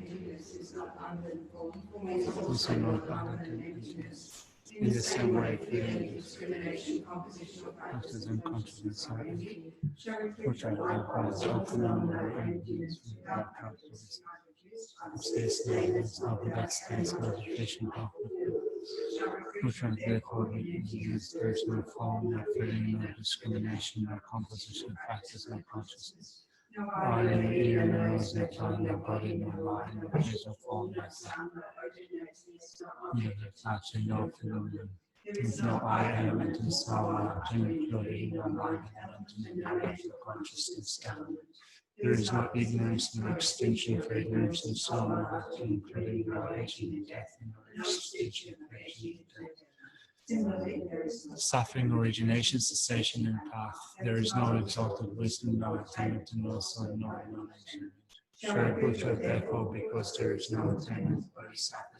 emptiness is not unformed, also not emptiness. In the same way, feeling, discrimination, composition of factors and consciousness are empty, which are likewise all phenomena are emptiness without practice. States of that states of meditation which are therefore means there is no form, no feeling, no discrimination, no composition of factors, no consciousness. No ear, no nose, no tongue, no body, no mind, no place, no form, no sound. No reflection, no phenomenon. With no I element and soul object, including no mind element and no mental consciousness element. There is no ignorance, no extinction for ignorance and soul object, including no aging and death, and no extinction for aging and death. Suffering, origination, cessation, and path. There is no exalted wisdom, no attainment, and no soul, no knowledge. Shariputra, therefore, because there is no attainment, Bodhisattva,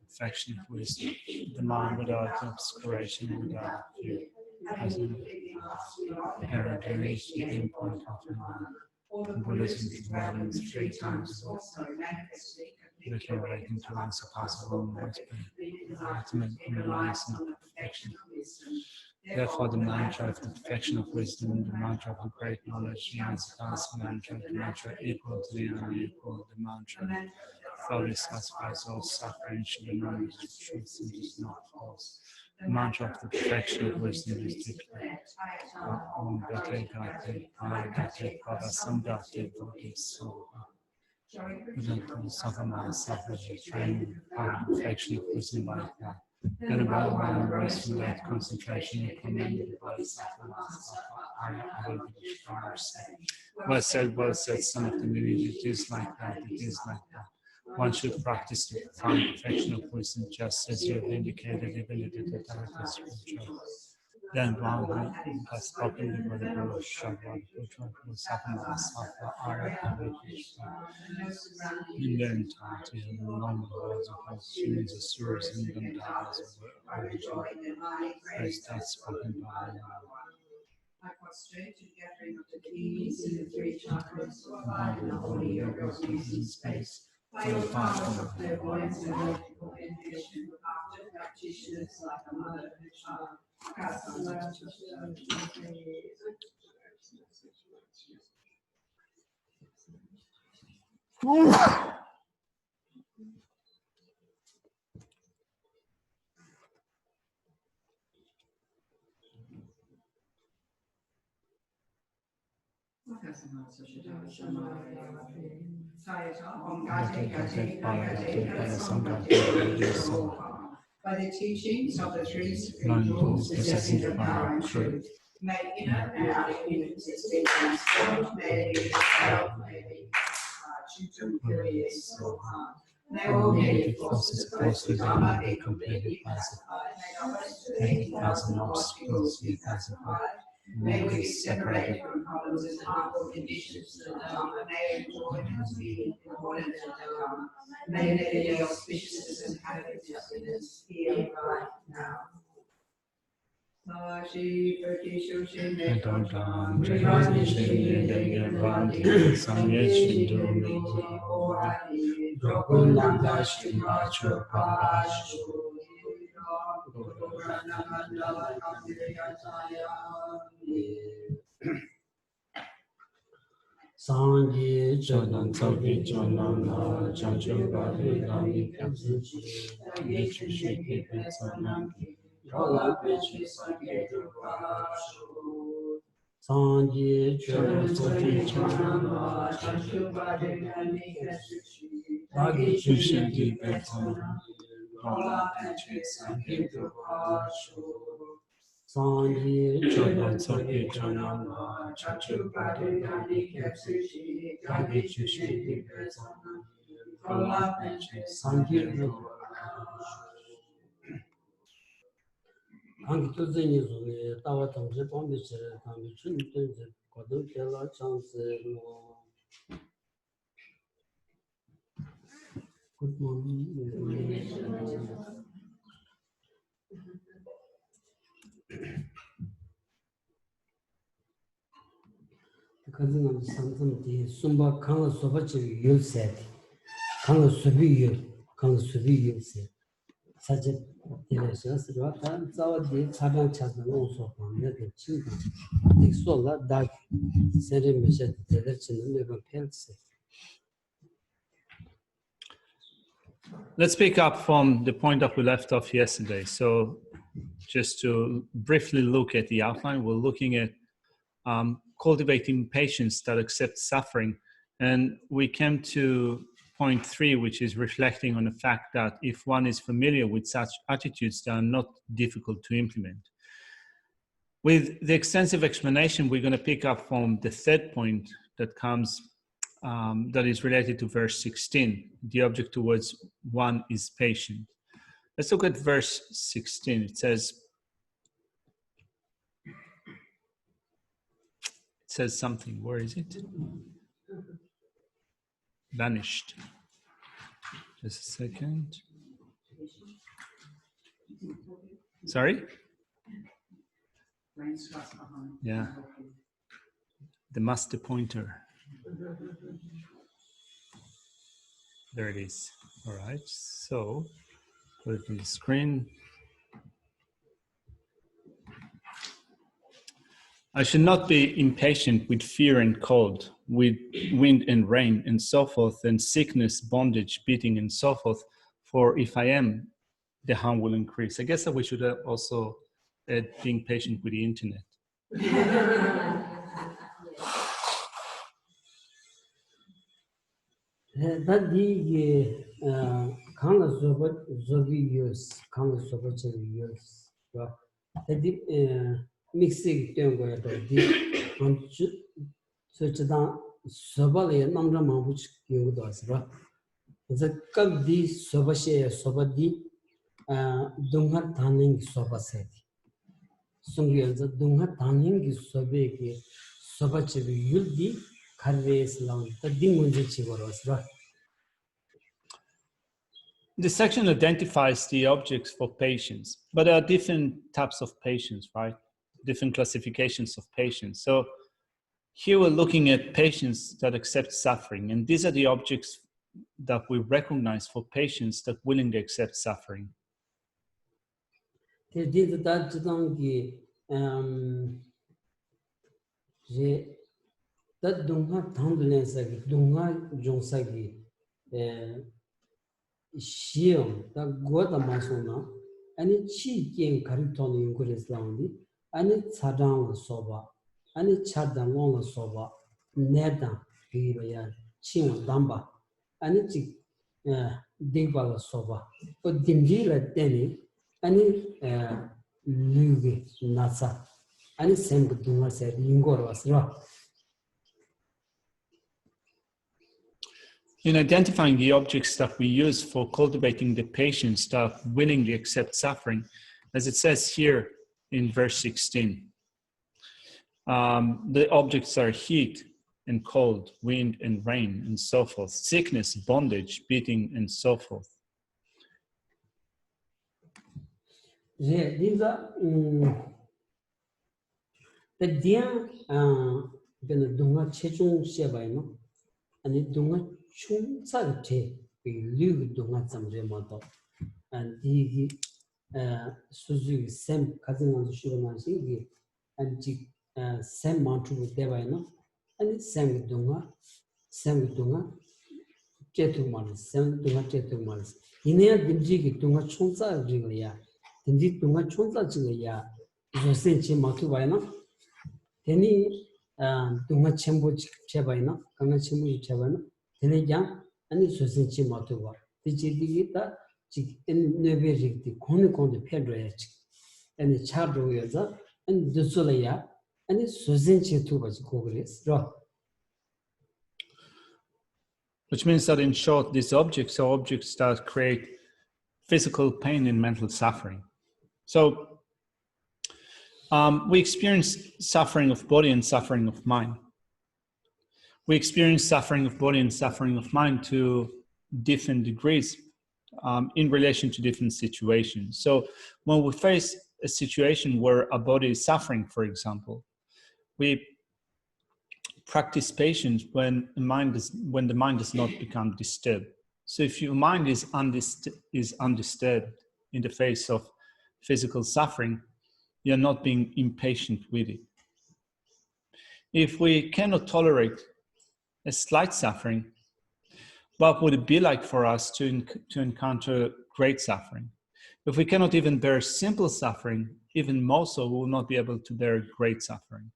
perfection of wisdom, the mind without obscuration and without fear, as an inherent in point of the mind. Buddhism dwelling 3 times looking right into unsurpassable knowledge, ultimate realizing of perfection. Therefore, the mantra of the perfection of wisdom, the mantra of the great knowledge, the unsurpassed mantra, the mantra equal to the unequal, the mantra thoroughly satisfies all suffering, should be known as the truth and is not false. The mantra of the perfection of wisdom is declared. Om Gate Gate, Pai Gate, Pada Samgate, Bodhisattva. Within Sattva, suffers the training of perfection of wisdom like that. Then about one rest without concentration and commanded the Bodhisattva. Well said, son of the moon, it is like that, it is like that. One should practice the profound perfection of wisdom just as you have indicated, even if the totality is spiritual. Then one who has spoken before the Guru Shabbat, who Sattva, Sattva, Arya, in their entirety, and the normal laws of all humans, asuras, and Gandharvas of origin, Christ has spoken by them. I prostrate to gathering of the keys in the 3 chakras, and the holy yoga of peace in space. By the power of clairvoyance and electrical intuition, after practitioners like a mother and a child, cast on love to by the teachings of the 3 supreme rules possessing the power and truth, may inner and outer unities be transformed, may be dispelled, may be Tsultrim curious so hard. May all negative forces opposed to Dharma be completely pacified. May 80,000 obstacles be pacified. May we be separated from problems and harmful conditions to the Dharma. May enjoyment be important to the Dharma. May there be auspicious and happy destinies here right now. Sashi Prakishushin Nekotram Trivanishin Degavanti Sanyeshin Dumiti Orati Dokundanga Shimacho Pashu Guranagamandala Kampiriyataya Sangye Chodan Toki Chonanga Chancho Bari Nami Kamsuchi Yichu Shiki Petsanangi Yola Pechi Sanketu Pashu Sangye Chodan Toki Chonanga Chancho Bari Nami Kamsuchi Yichu Shiki Petsanangi Yola Pechi Sanketu Pashu Sangye Chodan Toki Chonanga Chancho Bari Nami Kamsuchi Yichu Shiki Petsanangi Yola Pechi Sanketu Pashu Good morning. Because of something, the Sumba Kanga Sobachi, you said. 강의 수비요 사실 이래서 다 자원이 사람 찾는 옷을 보면 친구 익소가 다 세르미셔 대대치는 내가 펠스. Let's pick up from the point that we left off yesterday. So just to briefly look at the outline, we're looking at cultivating patience that accept suffering. And we came to point 3, which is reflecting on the fact that if one is familiar with such attitudes, they are not difficult to implement. With the extensive explanation, we're going to pick up from the third point that comes, that is related to verse 16. The object towards one is patient. Let's look at verse 16. It says something. Where is it? Vanished. Just a second. Sorry? Yeah. The master pointer. There it is. All right. So put it on the screen. I should not be impatient with fear and cold, with wind and rain and so forth, and sickness, bondage, beating and so forth. For if I am, the harm will increase. I guess that we should also add being patient with the internet. That the 강의 수비요스 강의 수비요스 that mixing 된 거야 또 저다 서발에 남자 마부치 경우도 왔어. 그래서 갑디 서바시에 서바디 동화 다닝 서바세. 송기에서 동화 다닝 서베게 서바치비 율디 카르레스 라운 다딩 문제 치고로 왔어. This section identifies the objects for patience, but there are different types of patience, right? Different classifications of patience. So here we're looking at patience that accept suffering, and these are the objects that we recognize for patience that willingly accept suffering. This that jdangi je that dunga thanglensa dunga jongsagi shiom da goda masona ani chi ken karitoni yungures laundi ani chadang soba ani chadang long soba neda hiroya chin damba ani chi dingba soba o dimjila teni ani lugi nasa ani sem dunga se yungor wasra. In identifying the objects that we use for cultivating the patience that willingly accept suffering, as it says here in verse 16, the objects are heat and cold, wind and rain, and so forth, sickness, bondage, beating, and so forth. These are the dear Dunga Chechung Shebaino and the Dunga Chung Sante, we live Dunga Samremoto, and the Suzu Sam cousin on Shuranasi, and Sam Montu Devaino, and it's Sam Dunga, Chetumalis, Sam Dunga Chetumalis. In there, the Jiggy Dunga Chunsa Jiglia, the Dunga Chunsa Jiglia, Josenchi Matubaino. Any Dunga Chembo Chebaino, Kanga Chemu Chabano, Teneja, and it's Josenchi Matuba. The Jigita, in Neveri, the Konikon the Pedrech, and the Chabroyaza, and the Solaya, and it's Josenchi Tubas Kogris. Which means that in short, these objects are objects that create physical pain and mental suffering. So we experience suffering of body and suffering of mind. We experience suffering of body and suffering of mind to different degrees in relation to different situations. So when we face a situation where a body is suffering, for example, we practice patience when the mind does not become disturbed. So if your mind is undisturbed in the face of physical suffering, you're not being impatient with it. If we cannot tolerate a slight suffering, what would it be like for us to encounter great suffering? If we cannot even bear simple suffering, even more so, we will not be able to bear great suffering.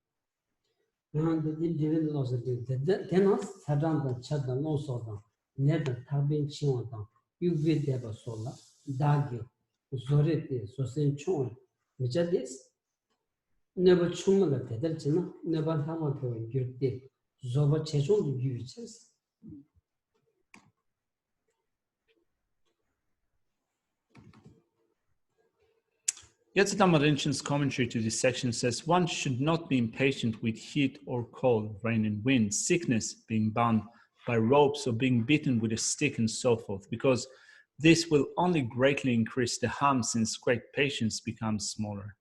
Geshe Rinpoche's commentary to this section says, one should not be impatient with heat or cold, rain and wind, sickness, being bound by ropes or being beaten with a stick and so forth, because this will only greatly increase the harm since great patience becomes smaller.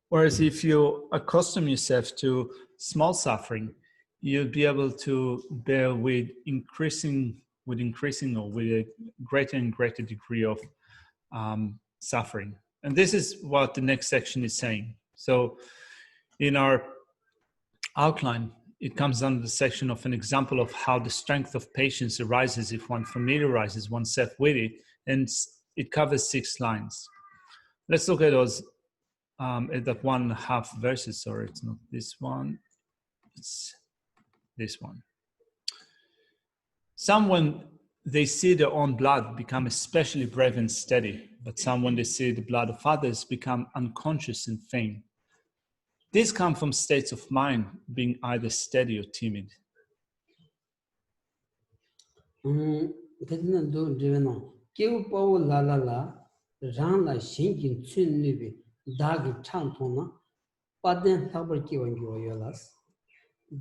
Whereas if you accustom yourself to small suffering, you'll be able to bear with increasing or with a greater and greater degree of suffering. And this is what the next section is saying. So in our outline, it comes under the section of an example of how the strength of patience arises if one familiarizes oneself with it, and it covers 6 lines. Let's look at those. At that 1.5 verses, sorry, it's not this one, it's this one. Some, when they see their own blood, become especially brave and steady, but some, when they see the blood of others, become unconscious and faint. These come from states of mind being either steady or timid.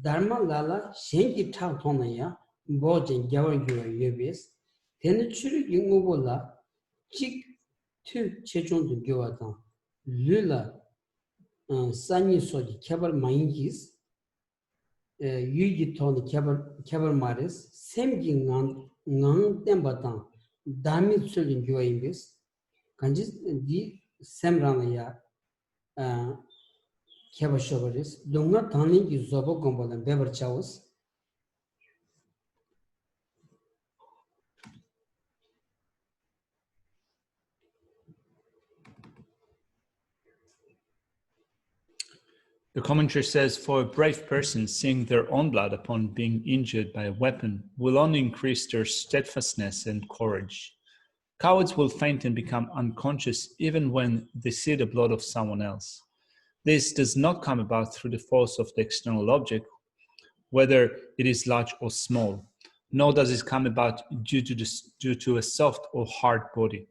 Dharma lala shenki thak thona ya bojen gyawar gywa yobes teni churu yungu la chik tu chechon tu gywa tang lula sanyi soji kyabar mayingis yuji thona kyabar maris semgi ngang tenpa tang dharmi tsuli gywa yobes kanjis di semrana ya Dunga Tani ki Zobo Gombolan Bever Chaos. The commentary says, for a brave person, seeing their own blood upon being injured by a weapon will only increase their steadfastness and courage. Cowards will faint and become unconscious even when they see the blood of someone else. This does not come about through the force of the external object, whether it is large or small, nor does it come about due to a soft or hard body.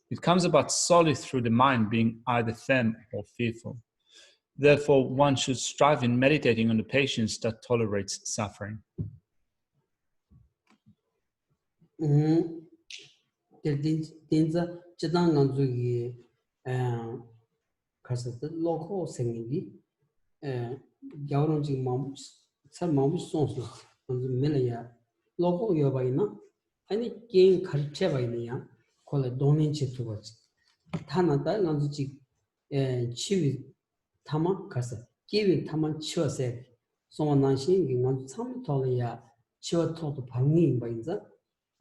It comes about solely through the mind being either firm or fearful. Therefore, one should strive in meditating on the patience that tolerates suffering. Local singing, Gauron some moments songs on the Melia, local Yobaina, any game Karchevania, call it Donin Chituas. Tanada Lanzuchi Chivi Tama Casa, giving Taman Chua said, someone nanshing on some Tolia, Chua told Panging by that,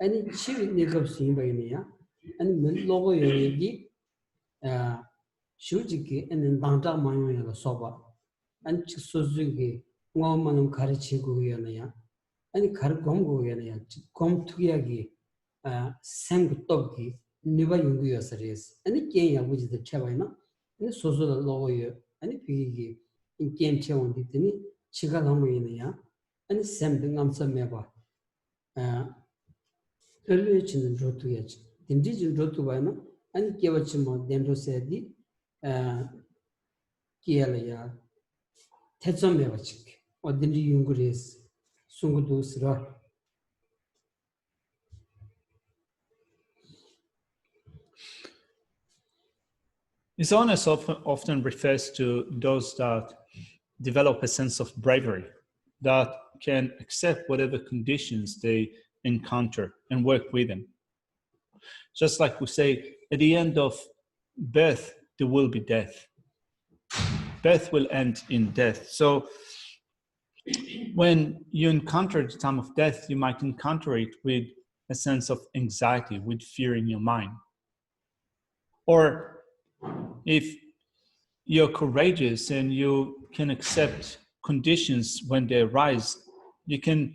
any Chivi Nikov sing by Nia, and logo Yogi. Shujiki and then Danta Mayo Soba and Suzuki, Woman Karichigo Yanaya, and Kargongo Yanaya, Kom Tuyagi, Sang Togi, Niva Yungu Saris, and the Kenya, which is the Chavina, and the Sozo lawyer, and the Pigi, in game chain ditini chigalamaya and send the answer meba early road to edge indigenous road to vina and kevachimo dentro said the kialaya tetsom mevachik or the yunguris sungudus ra. His honest often refers to those that develop a sense of bravery, that can accept whatever conditions they encounter and work with them. Just like we say, at the end of birth, there will be death. Birth will end in death. So when you encounter the time of death, you might encounter it with a sense of anxiety, with fear in your mind. Or if you're courageous and you can accept conditions when they arise, you can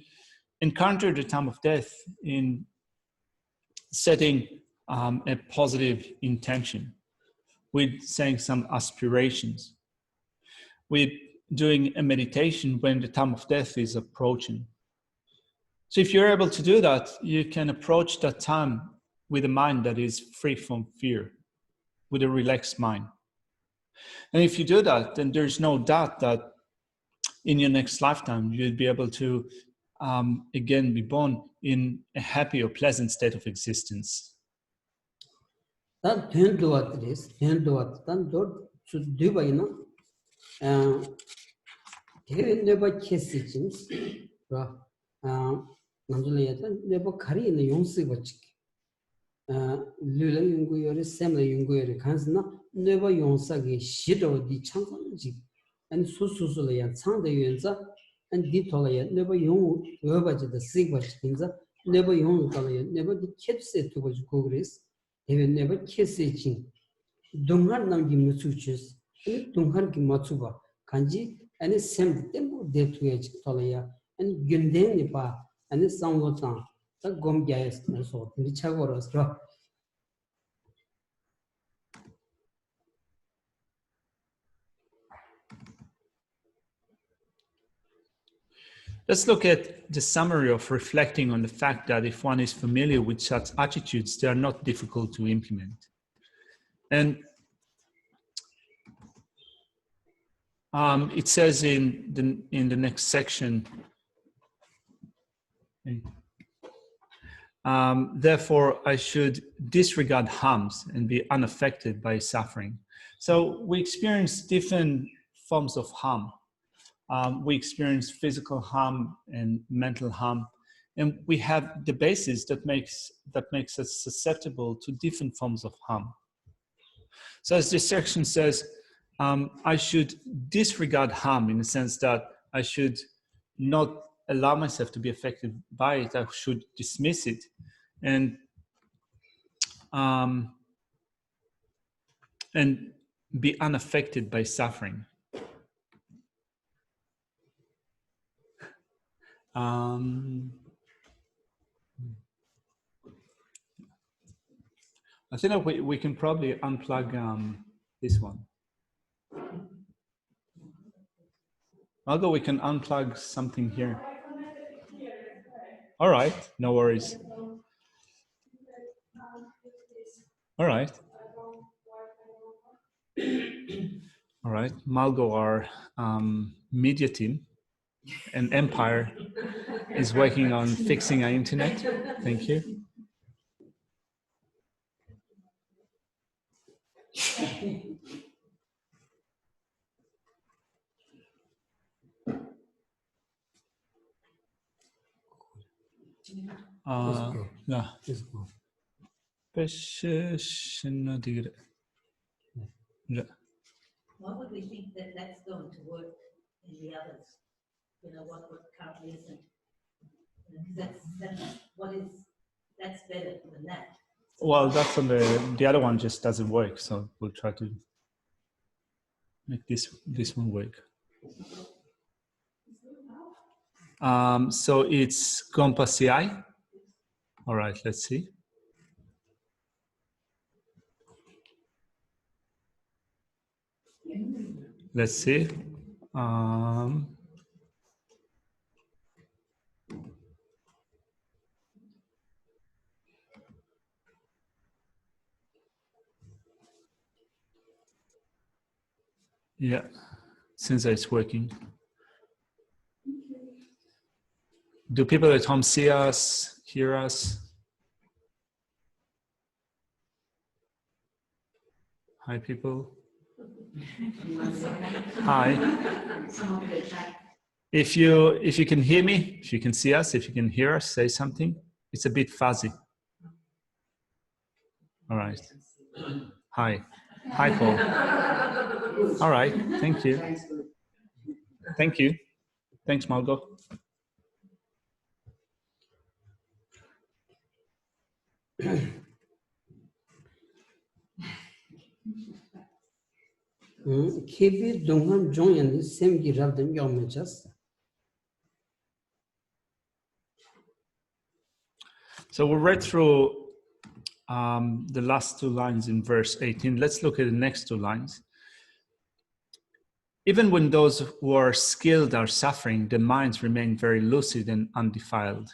encounter the time of death in setting a positive intention, with saying some aspirations, with doing a meditation when the time of death is approaching. So if you're able to do that, you can approach that time with a mind that is free from fear, with a relaxed mind. And if you do that, then there's no doubt that in your next lifetime, you'll be able to again be born in a happy or pleasant state of existence. That ten to what it is, then should do by never kisses, never carry in the Yonsi watch. Lula Yungu, Semla Yungu, Kansna, never Yonsagi, shit or the Changi, and Sususula and Sanda Yunza, and Ditolaya, never young, whoever the sick watch Kinza, never young, never the kids said to watch Gogris, even never kiss itching. Dungar Namgi Mutsuchus, and Dungar Matsuba, Kanji, and a same temple dead to edge Tolaya, and Gundenipa, and a sound of town. The Gom Gayas and so, the Chagoras drop. Let's look at the summary of reflecting on the fact that if one is familiar with such attitudes, they are not difficult to implement. And it says in the next section, therefore I should disregard harms and be unaffected by suffering. So we experience different forms of harm. We experience physical harm and mental harm, and we have the basis that makes us susceptible to different forms of harm. So as this section says, I should disregard harm in the sense that I should not allow myself to be affected by it. I should dismiss it and be unaffected by suffering. I think that we can probably unplug this one. Although we can unplug something here. All right, no worries. All right. All right, Malgo, our media team and Empire is working on fixing our internet. Thank you. Yeah. Why would we think that that's going to work in the others? You know, what currently isn't? That's better than that. Well, that's on the other one just doesn't work, so we'll try to make this one work. So it's Compass CI. All right, let's see. Let's see. Yeah, since it's working. Do people at home see us, hear us? Hi, people. Hi. If you can hear me, if you can see us, if you can hear us, say something. It's a bit fuzzy. All right. Hi. Hi, Paul. All right. Thank you. Thank you. Thanks, Margot. Kebi dongan jonyan semgi rabdem yomechas. So we read through the last two lines in verse 18. Let's look at the next two lines. Even when those who are skilled are suffering, their minds remain very lucid and undefiled.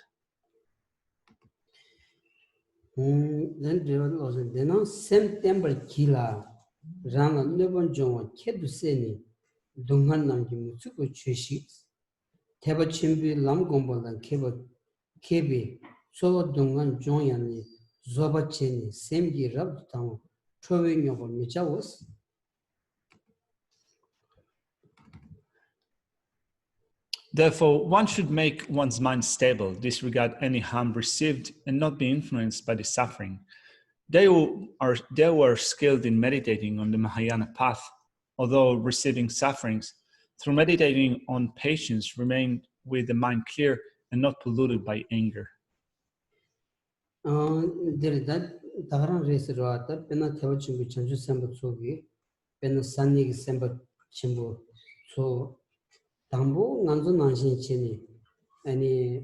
Then there sem temple kila rana nebon jonga kedu seni dongan namgi mutsuko cheshi teba chimbi lam gombolan kebi so dongan jonyani zoba cheni semgi rab tamo chowe nyobo mechawos. Therefore, one should make one's mind stable, disregard any harm received, and not be influenced by the suffering. They who are skilled in meditating on the Mahayana path, although receiving sufferings, through meditating on patience, remain with the mind clear and not polluted by anger. There is that Taran race roata, Pena Tavachimbu Chanju Samba Sogi, Pena Sani Samba Chimbu. So Tambo Nanzo Nanshin Chini, any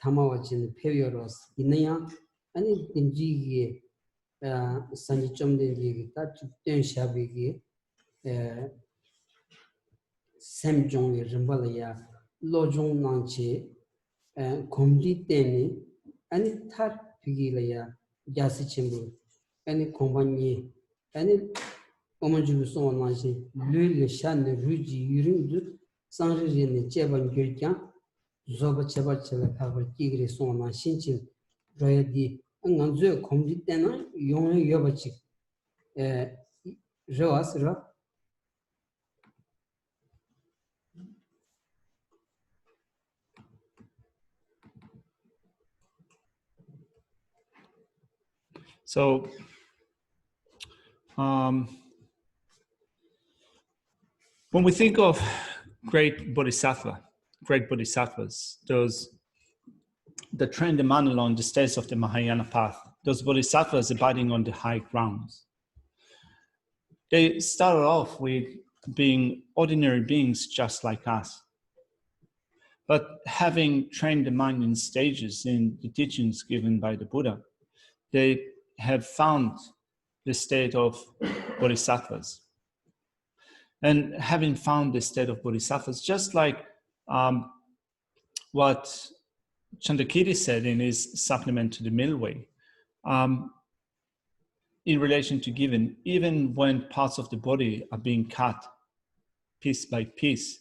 Tamawachin, Pevioros, Inaya, any Dinji Sanji Chomdi, Touch Den Shabigi, Sam Jong Rimbalaya, Lojong Nanchi, Komdi Teni, any Tat Pigilaya, Jasi Chimbu, any company, any Omanju so Nanchi, Lul Shan, Ruji, Urindu, Sanri in the Cheban Gurkan, Zoba Chabachela Cover Tigre so Nanshin, Royadi, and Nanzo Komdi Tena, Yon Yobachik, Roas Ra. So, when we think of great bodhisattvas, those that train the man along the stairs of the Mahayana path, those bodhisattvas abiding on the high grounds, they started off with being ordinary beings just like us. But having trained the mind in stages in the teachings given by the Buddha, they have found the state of bodhisattvas. And having found the state of bodhisattvas, just like what Chandrakirti said in his supplement to the Middle Way, in relation to giving, even when parts of the body are being cut piece by piece,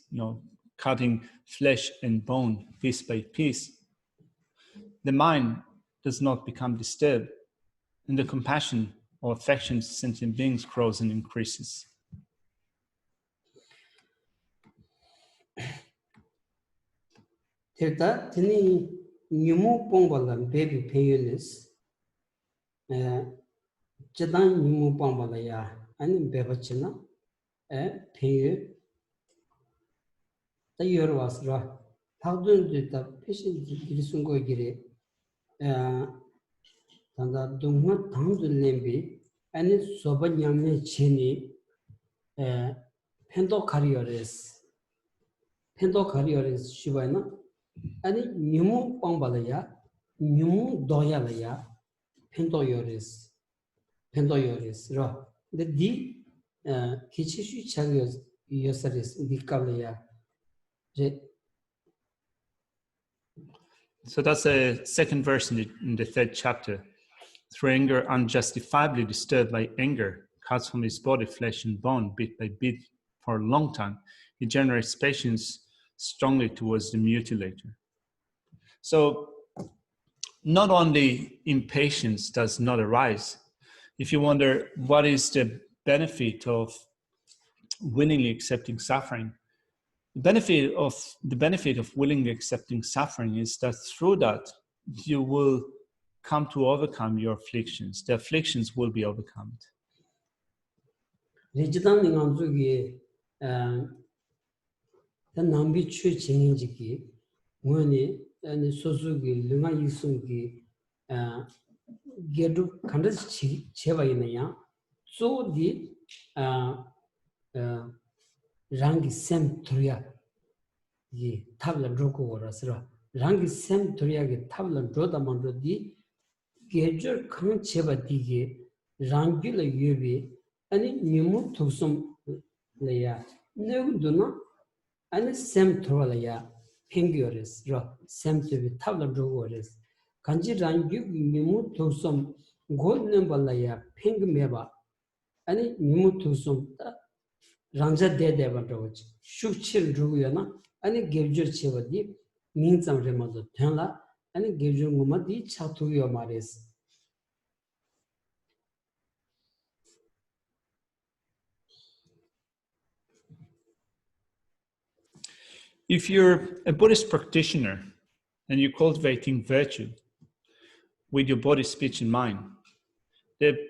cutting flesh and bone piece by piece, the mind does not become disturbed, and the compassion or affection to sentient beings grows and increases. Teta tini nyumu pongbalan baby payunis jadan nyumu pongbala ya ani bebachina payu ta yorwas ra tagdun de ta peshin girisungo gire tanda dungma tangdun lembi ani soba nyamne cheni pendo kariyores shibayna 아니 뉴무 빵발이야 뉴무 도야라야 펜도요레스 로 근데 디 기치슈 차려 yosaris dikableya. So that's the second verse in the third chapter. Through anger, unjustifiably disturbed by anger, cuts from his body flesh and bone, bit by bit, for a long time, he generates patience strongly towards the mutilator. So not only impatience does not arise. If you wonder what is the benefit of willingly accepting suffering, the benefit of willingly accepting suffering is that through that you will come to overcome your afflictions. The afflictions will be overcome. Rijidan nganzugi the nambi chu chinginjiki ngoni and sosugi lunga yisungi gedu kandas cheva inaya so di rangi sem turia ye tabla droko orasra rangi sem turia ge tabla droda mandro di gejur kang cheva dige rangi la yubi ani nimu tusum leya negduna ani sem turia leya pengiores ra sem tubi tabla drogo ores kanji rangi nimu tusum godne balaya peng meba ani nimu tusum Ranja de Devandrovich, Shukchil Druguyana, and a Gavjur Chevadi, means of Remazo Tenla, and a Gavjur Mumadi Chatuyo Maris. If you're a Buddhist practitioner and you're cultivating virtue with your body, speech, and mind, the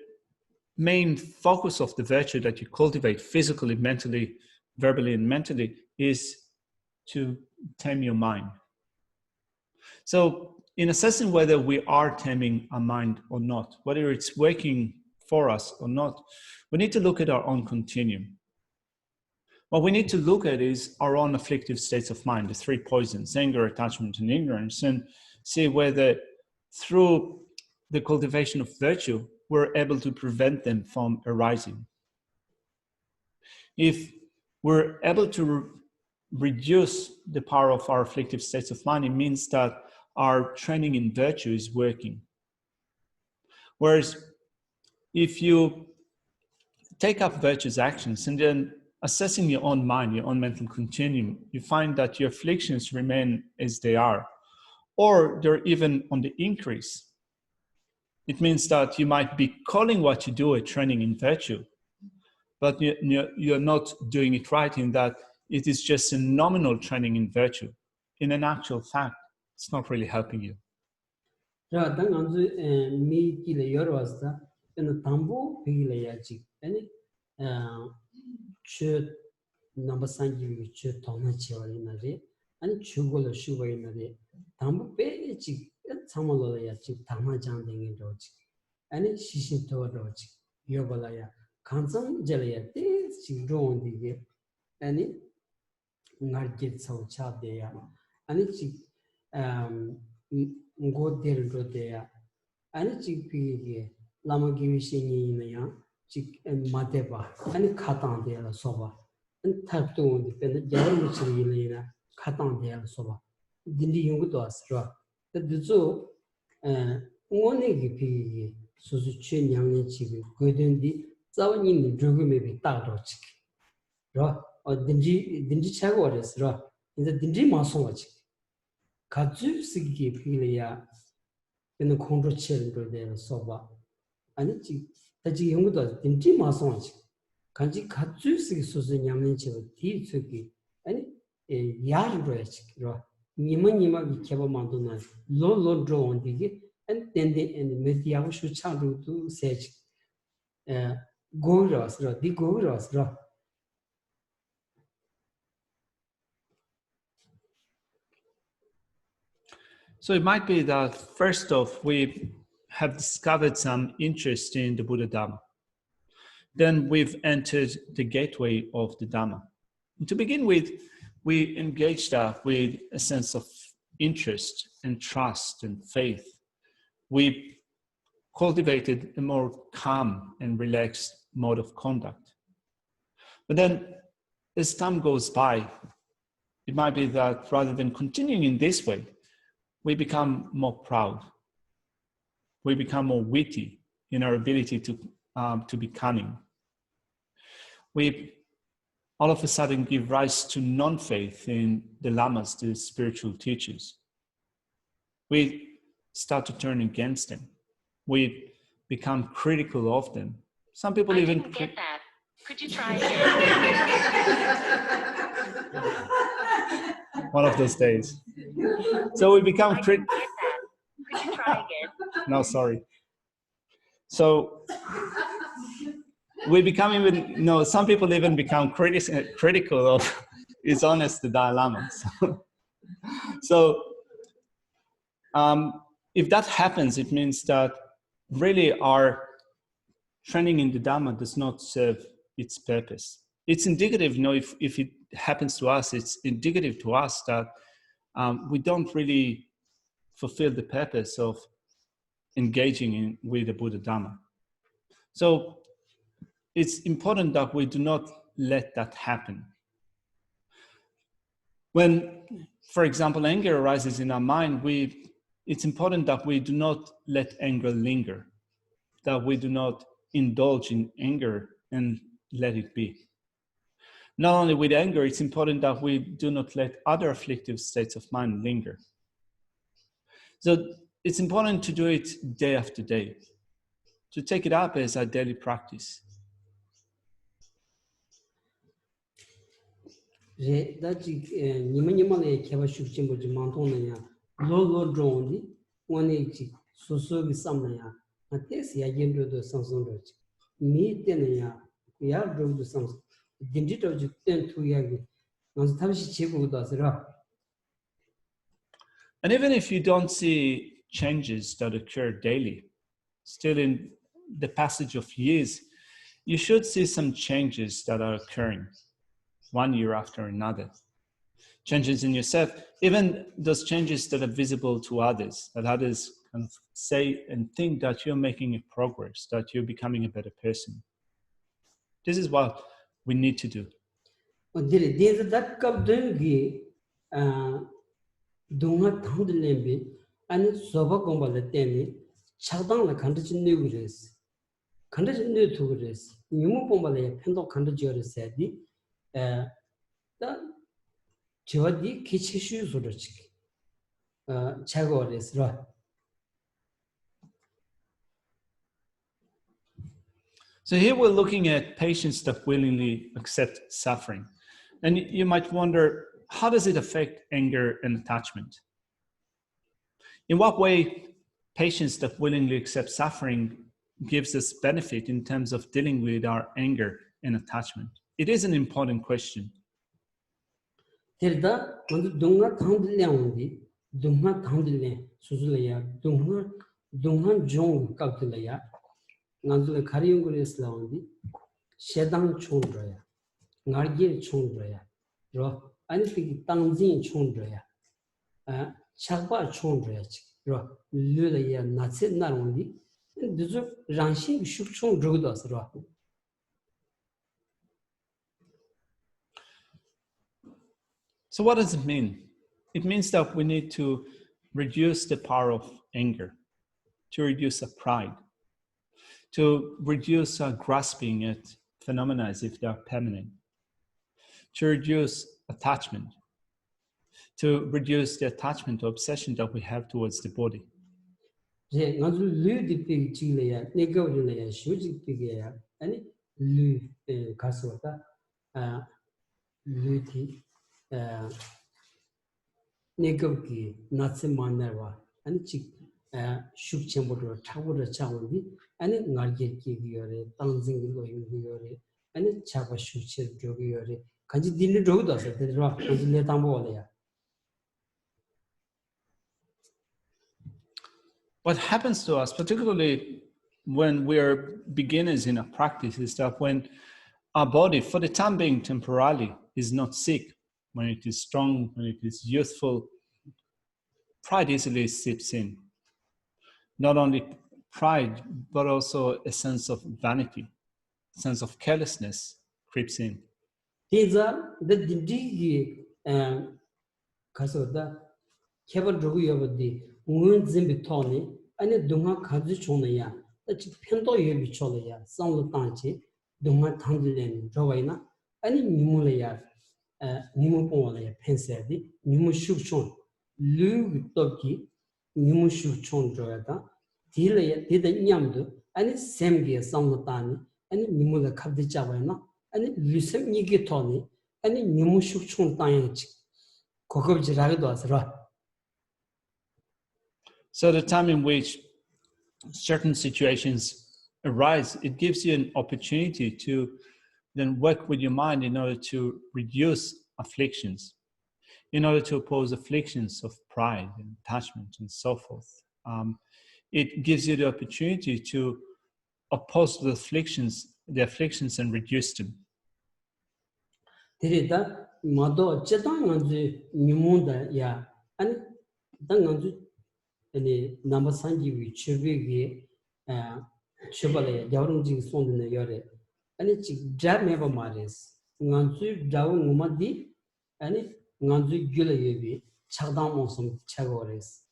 main focus of the virtue that you cultivate physically, mentally, verbally, and mentally is to tame your mind. So in assessing whether we are taming our mind or not, whether it's working for us or not, we need to look at our own continuum. What we need to look at is our own afflictive states of mind, the three poisons, anger, attachment, and ignorance, and see whether through the cultivation of virtue, we're able to prevent them from arising. If we're able to reduce the power of our afflictive states of mind, it means that our training in virtue is working. Whereas if you take up virtuous actions and then assessing your own mind, your own mental continuum, you find that your afflictions remain as they are, or they're even on the increase. It means that you might be calling what you do a training in virtue, but you're not doing it right in that it is just a nominal training in virtue. In an actual fact, it's not really helping you. Ani shishin to roji yobalaya kansan jalaya te chigron dige ani ngarget so cha de ya ani chi ngo del ro de ya ani chi pi ge lama gi wi shin ni na ya chi mateba ani khatan de la soba an thap to de pe jar mu chi ni na khatan de la soba dindi yung to asra de zo ngone gi pi ge 수수 최냥의 집이 그든지 싸우는 조금이 따로지. 라 딘지 차고 어렸어. 이제 딘지 마송하지. 가주스기 필이야. 근데 공조체를 내가 써봐. 아니지. 다지 연구도 딘지 마송하지. 간지 가주스기 수수 냥의 집 뒤쪽이 아니 야르로 해지. 라 니만 비켜봐 만도나 로로 드론디기 and then the media should channel to say goros the goros. So it might be that first off, we have discovered some interest in the Buddha Dhamma. Then we've entered the gateway of the Dhamma. And to begin with, we engaged with a sense of interest and trust and faith. We cultivated a more calm and relaxed mode of conduct. But then as time goes by, it might be that rather than continuing in this way, we become more proud. We become more witty in our ability to be cunning. We all of a sudden give rise to non-faith in the lamas, the spiritual teachers. We start to turn against them. We become critical of them. Some people I even didn't get that. Could you try again? one of those days. So we become I didn't get that. Could you try again? No, sorry. So we become even, no, some people even become critical of His Holiness the Dalai Lama. So if that happens, it means that really our training in the Dharma does not serve its purpose. It's indicative, you know, if it happens to us, it's indicative to us that we don't really fulfill the purpose of engaging with the Buddha Dharma. So it's important that we do not let that happen. When, for example, anger arises in our mind, it's important that we do not let anger linger, that we do not indulge in anger and let it be. Not only with anger, it's important that we do not let other afflictive states of mind linger. So it's important to do it day after day, to take it up as a daily practice. And even if you don't see changes that occur daily, still in the passage of years, you should see some changes that are occurring one year after another. Changes in yourself, even those changes that are visible to others, that others kind of say and think that you're making a progress, that you're becoming a better person. This is what we need to do. So here we're looking at patients that willingly accept suffering. And you might wonder, how does it affect anger and attachment? In what way patients that willingly accept suffering gives us benefit in terms of dealing with our anger and attachment? It is an important question. So what does it mean? It means that we need to reduce the power of anger, to reduce our pride, to reduce our grasping at phenomena as if they are permanent, to reduce attachment, to reduce the attachment or obsession that we have towards the body. What happens to us, particularly when we're beginners in a practice, is that when our body, for the time being temporarily, is not sick, when it is strong, when it is youthful, pride easily seeps in. Not only pride, but also a sense of vanity, a sense of carelessness creeps in. Teza the digi kasoda keval rogu yobdi ungun zimbi toni ane dunga kazu chona ya tachi pento yobi chola ya sanglo tanchi dunga tangdilen rowaina ane nimula ya nimu pongwala ya pensedi nimu shukchon lu toki nimu shukchon royata dila ya dida nyamdu ane semgi sanglo tani ane nimula kabdi chawaina ane lusem nigi toni ane nimu shukchon tanyangchi kokobji ragido asra. So the time in which certain situations arise, it gives you an opportunity to then work with your mind in order to reduce afflictions, in order to oppose afflictions of pride and attachment and so forth. It gives you the opportunity to oppose the afflictions and reduce them. Terida mado chetang nganzu mimunda ya ani dang nganzu ani number sanji wi chubigi chubale ya jawrung sondne yore ani chi jab meba mares nganzu jaw ngumadi ani nganzu gyula yebi chagdang mosum chagores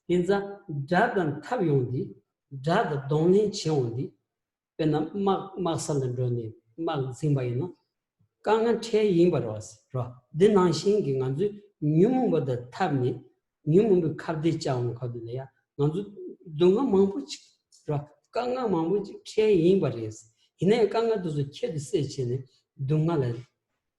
inza jadan tabyundi jad donlin cheondi pena maksal droni mag zimbayna 강한 체인바로스 로 드난싱기 간주 뉴문보다 탑니 뉴문도 카드 짜온 거들이야 간주 동가 망부치 로 강가 망부치 체인바레스 이내 강가도 체드 세체네 동가를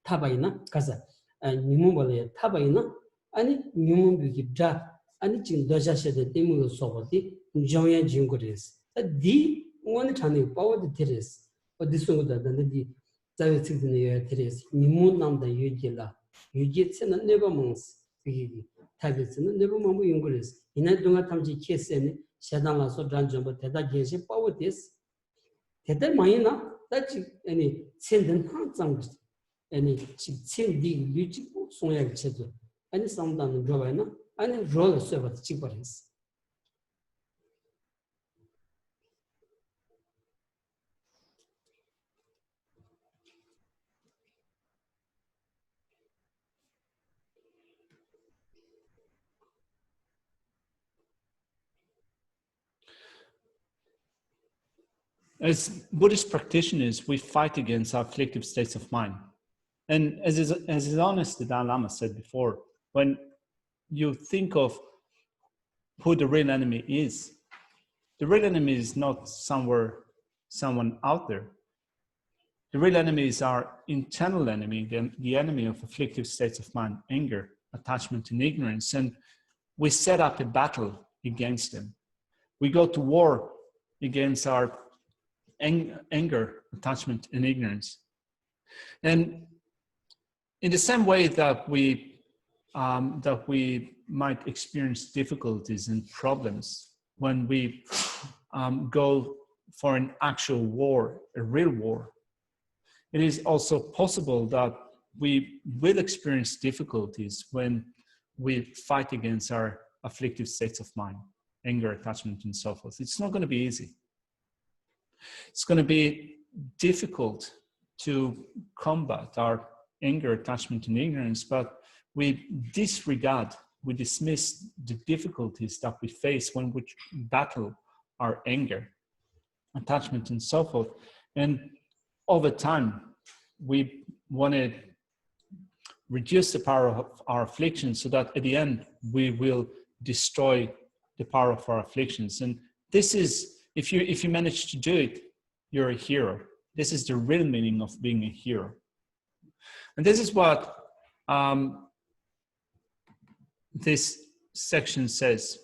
타바이나 가자 뉴문보다 타바이나 아니 뉴문비기 자 아니 지금 더자셔도 때문에 소거디 정야 진거레스 디 원의 찬이 파워드 테레스 어디서도 단디 자유 측근의 테레스 니문남다 유지라 유지츠는 네버몽스 비기 타비츠는 네버몽부 용거레스 이날 동안 탐지 케스에는 샤단라서 단점부 대다 게시 파워데스 대다 마이나 다치 아니 첸든 항상 아니 첸디 유지 송약 체도 아니 상담은 줘봐나 아니 롤 서버 찍버레스. As Buddhist practitioners, we fight against our afflictive states of mind. And as is honest, the Dalai Lama said before, when you think of who the real enemy is, the real enemy is not someone out there. The real enemy is our internal enemy, the enemy of afflictive states of mind, anger, attachment, and ignorance. And we set up a battle against them. We go to war against our anger, attachment, and ignorance. And in the same way that we might experience difficulties and problems when we go for an actual war, a real war, it is also possible that we will experience difficulties when we fight against our afflictive states of mind, anger, attachment, and so forth. It's not going to be easy. It's going to be difficult to combat our anger, attachment, and ignorance, but we dismiss the difficulties that we face when we battle our anger, attachment, and so forth. And over time, we want to reduce the power of our afflictions so that at the end, we will destroy the power of our afflictions. And this is, if you manage to do it, you're a hero. This is the real meaning of being a hero. And this is what this section says.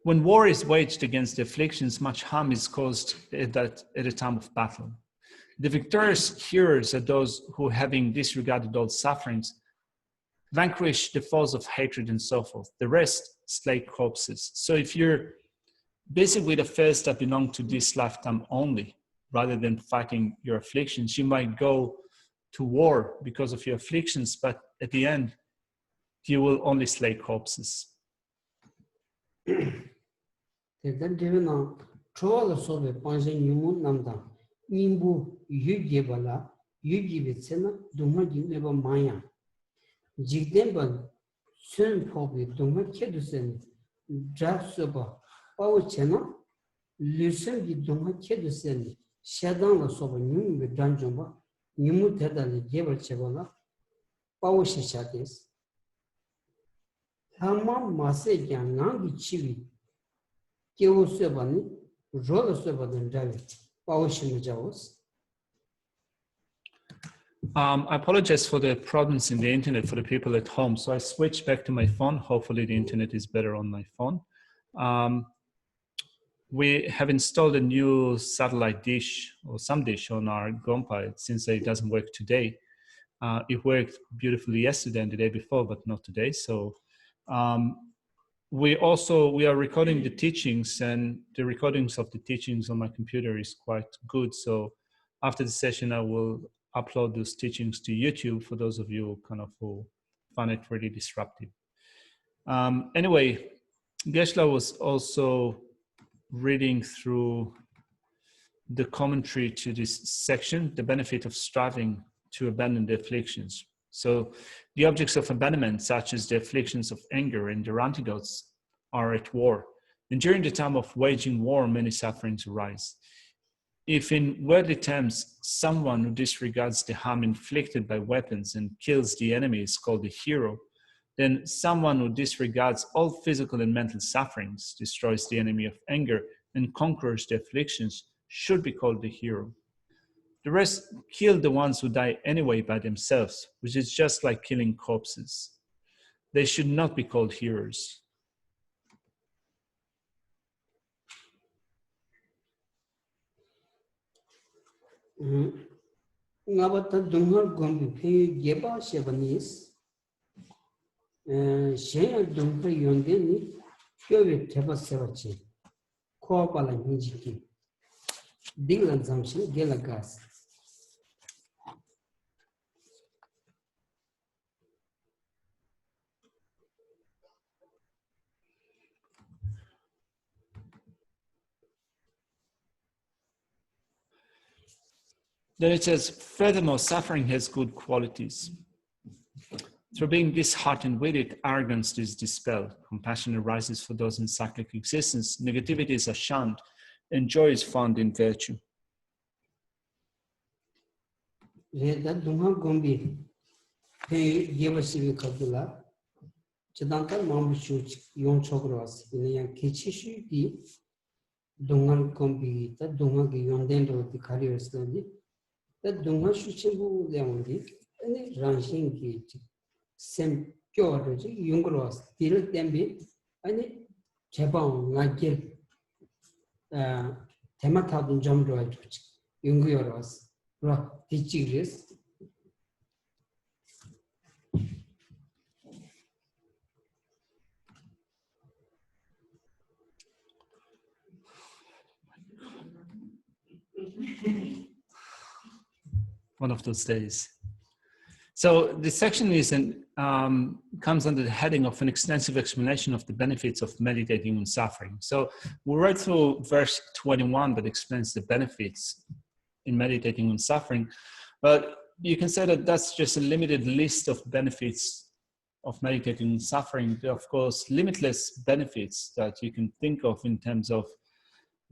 When war is waged against the afflictions, much harm is caused at a time of battle. The victorious heroes are those who, having disregarded all sufferings, vanquish the foes of hatred and so forth. The rest slay corpses. So if you're busy with affairs that belong to this lifetime only, rather than fighting your afflictions, you might go to war because of your afflictions, but at the end, you will only slay corpses. Then given troll sobe panjin yumun namda nimbu yugebala yugibitsena dunga gineba maya jigdenban sun pobi dunga kedusen drapsoba pawchena lusen gi dunga kedusen shadan soba nyumbe danjomba nyumu tedali gebal chebala pawshi chates hamam mase gyanang chiwi kewo sebani rola sebadan javi pawshi mujawos. I apologize for the problems in the internet for the people at home. So I switched back to my phone. Hopefully the internet is better on my phone. We have installed a new satellite dish or some dish on our Gompa since it doesn't work today. It worked beautifully yesterday and the day before, but not today. So we are recording the teachings, and the recordings of the teachings on my computer is quite good. So after the session, I will upload those teachings to YouTube for those of you who find it really disruptive. Anyway, Geshe was also reading through the commentary to this section, the benefit of striving to abandon the afflictions. So the objects of abandonment, such as the afflictions of anger and their antidotes, are at war. And during the time of waging war, many sufferings arise. If in worldly terms, someone who disregards the harm inflicted by weapons and kills the enemy is called a hero, then someone who disregards all physical and mental sufferings, destroys the enemy of anger, and conquers the afflictions should be called the hero. The rest kill the ones who die anyway by themselves, which is just like killing corpses. They should not be called heroes. Ngabata dungar gombi phe geba shebanis shaya dungar yonde ni kyobe theba sebachi ko pala hinjiki dinglan zamshi gelagas. Then it says, furthermore, suffering has good qualities. Through being disheartened with it, arrogance is dispelled, compassion arises for those in cyclic existence, negativities are shunned, and joy is found in virtue. That dungar gombi phe geba shivi kabula chadanta mamshu yon chogros in kichishi di dungar gombi ta dungar gi yondendo di kariosli that dungar shuchibu leondi and ranshin ki sem kyoji yungros til tembi and jebang ngagel tematadun jamro yungyoros ra tichigres. One of those days. So this section comes under the heading of an extensive explanation of the benefits of meditating on suffering. So we read through verse 21 that explains the benefits in meditating on suffering, but you can say that that's just a limited list of benefits of meditating on suffering. There are, of course, limitless benefits that you can think of in terms of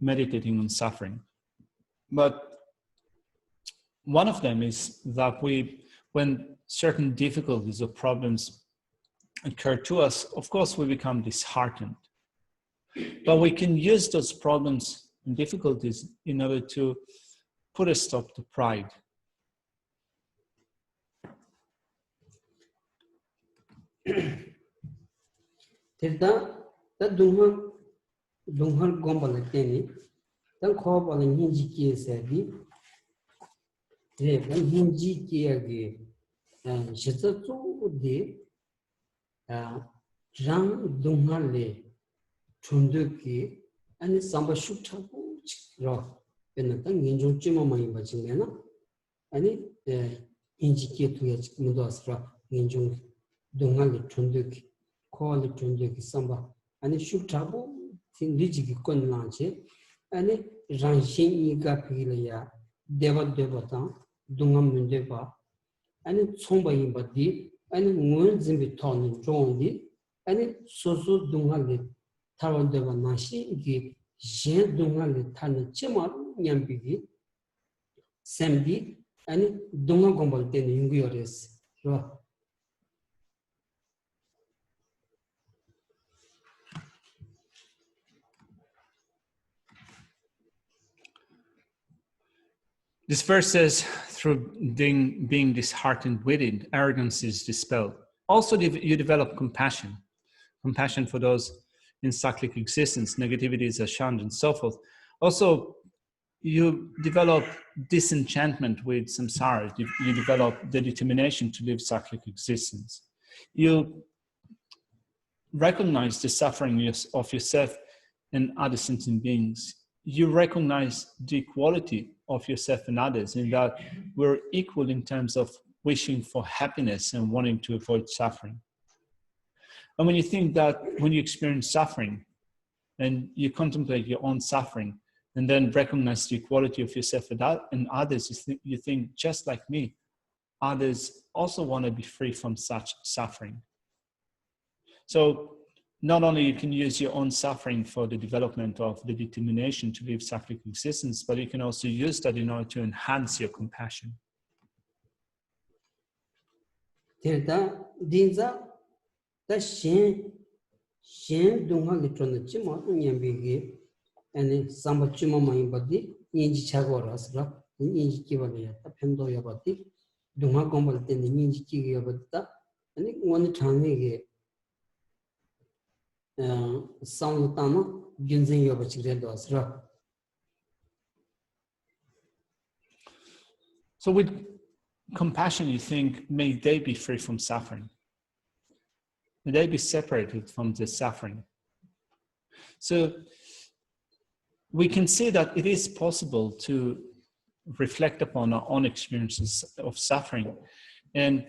meditating on suffering. But one of them is that when certain difficulties or problems occur to us, of course, we become disheartened. But we can use those problems and difficulties in order to put a stop to pride. Teta ta dunghar gombala teni ta khobala hinji kiye sadi re ban hinji kiye ge shitsa tsu de rang dunghar le chundu ki ani samba shukcha bu ro pena ta nginjong chima mai ba chingena ani hinji kiye tuya mudo asra nginjong dunghar le chundu ki ko le chundu ki samba ani shukcha bu tin riji ki kon lanche 아니 랑신이가 비리야 데바데바타 둥암문데바 아니 총바이바디 아니 문진비 토니 종디 아니 소소 둥하게 타원데바 나시 이게 제 둥하게 타는 쳔마 냠비기 샘디 아니 둥하 공부할 때는 용기어레스 로 This verse says, through being disheartened with it, arrogance is dispelled. Also, you develop compassion for those in cyclic existence, negativity is shunned, and so forth. Also, you develop disenchantment with samsara. You develop the determination to live cyclic existence. You recognize the suffering of yourself and other sentient beings. You recognize the equality of yourself and others, in that we're equal in terms of wishing for happiness and wanting to avoid suffering. And when you think that, when you experience suffering and you contemplate your own suffering and then recognize the equality of yourself and others, you think, just like me, others also want to be free from such suffering. So not only you can use your own suffering for the development of the determination to live cyclic existence, but you can also use that in order to enhance your compassion. 데다 딘자 다신 동하게 줬는지 뭐 냠비기 아니 삼바쯤만 바디 인지 차고라서 인지 기발이야 편도야 바디 동하 공부할 때는 인지 기가 바다 아니 원이 장에게 상우타나 균생이가 버치게도 왔어. So with compassion, you think, may they be free from suffering. May they be separated from the suffering. So we can see that it is possible to reflect upon our own experiences of suffering and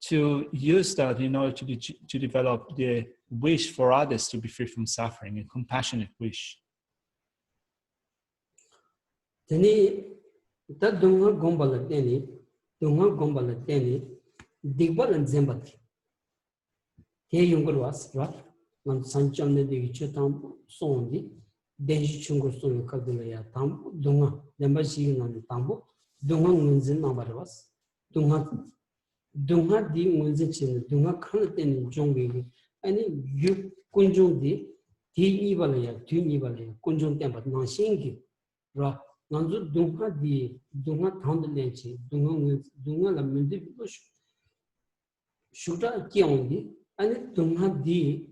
to use that in order to develop the wish for others to be free from suffering, a compassionate wish. Teni da dunga gombala teni digbal and zembati. Te younger was right? Man sancham ne de chutam sondi, denji chungur sonu kadulaya tam dunga, nembashi nan tambo, dunga munzin number was. Dunga di munzin chin, dunga kan teni jongi. 아니 유 군중디 디이발이야 뒤이발이야 군중 때문에 나신기 라 난주 동화디 동화 당들len지 동화라 문제 슈다 끼온디 아니 동화디레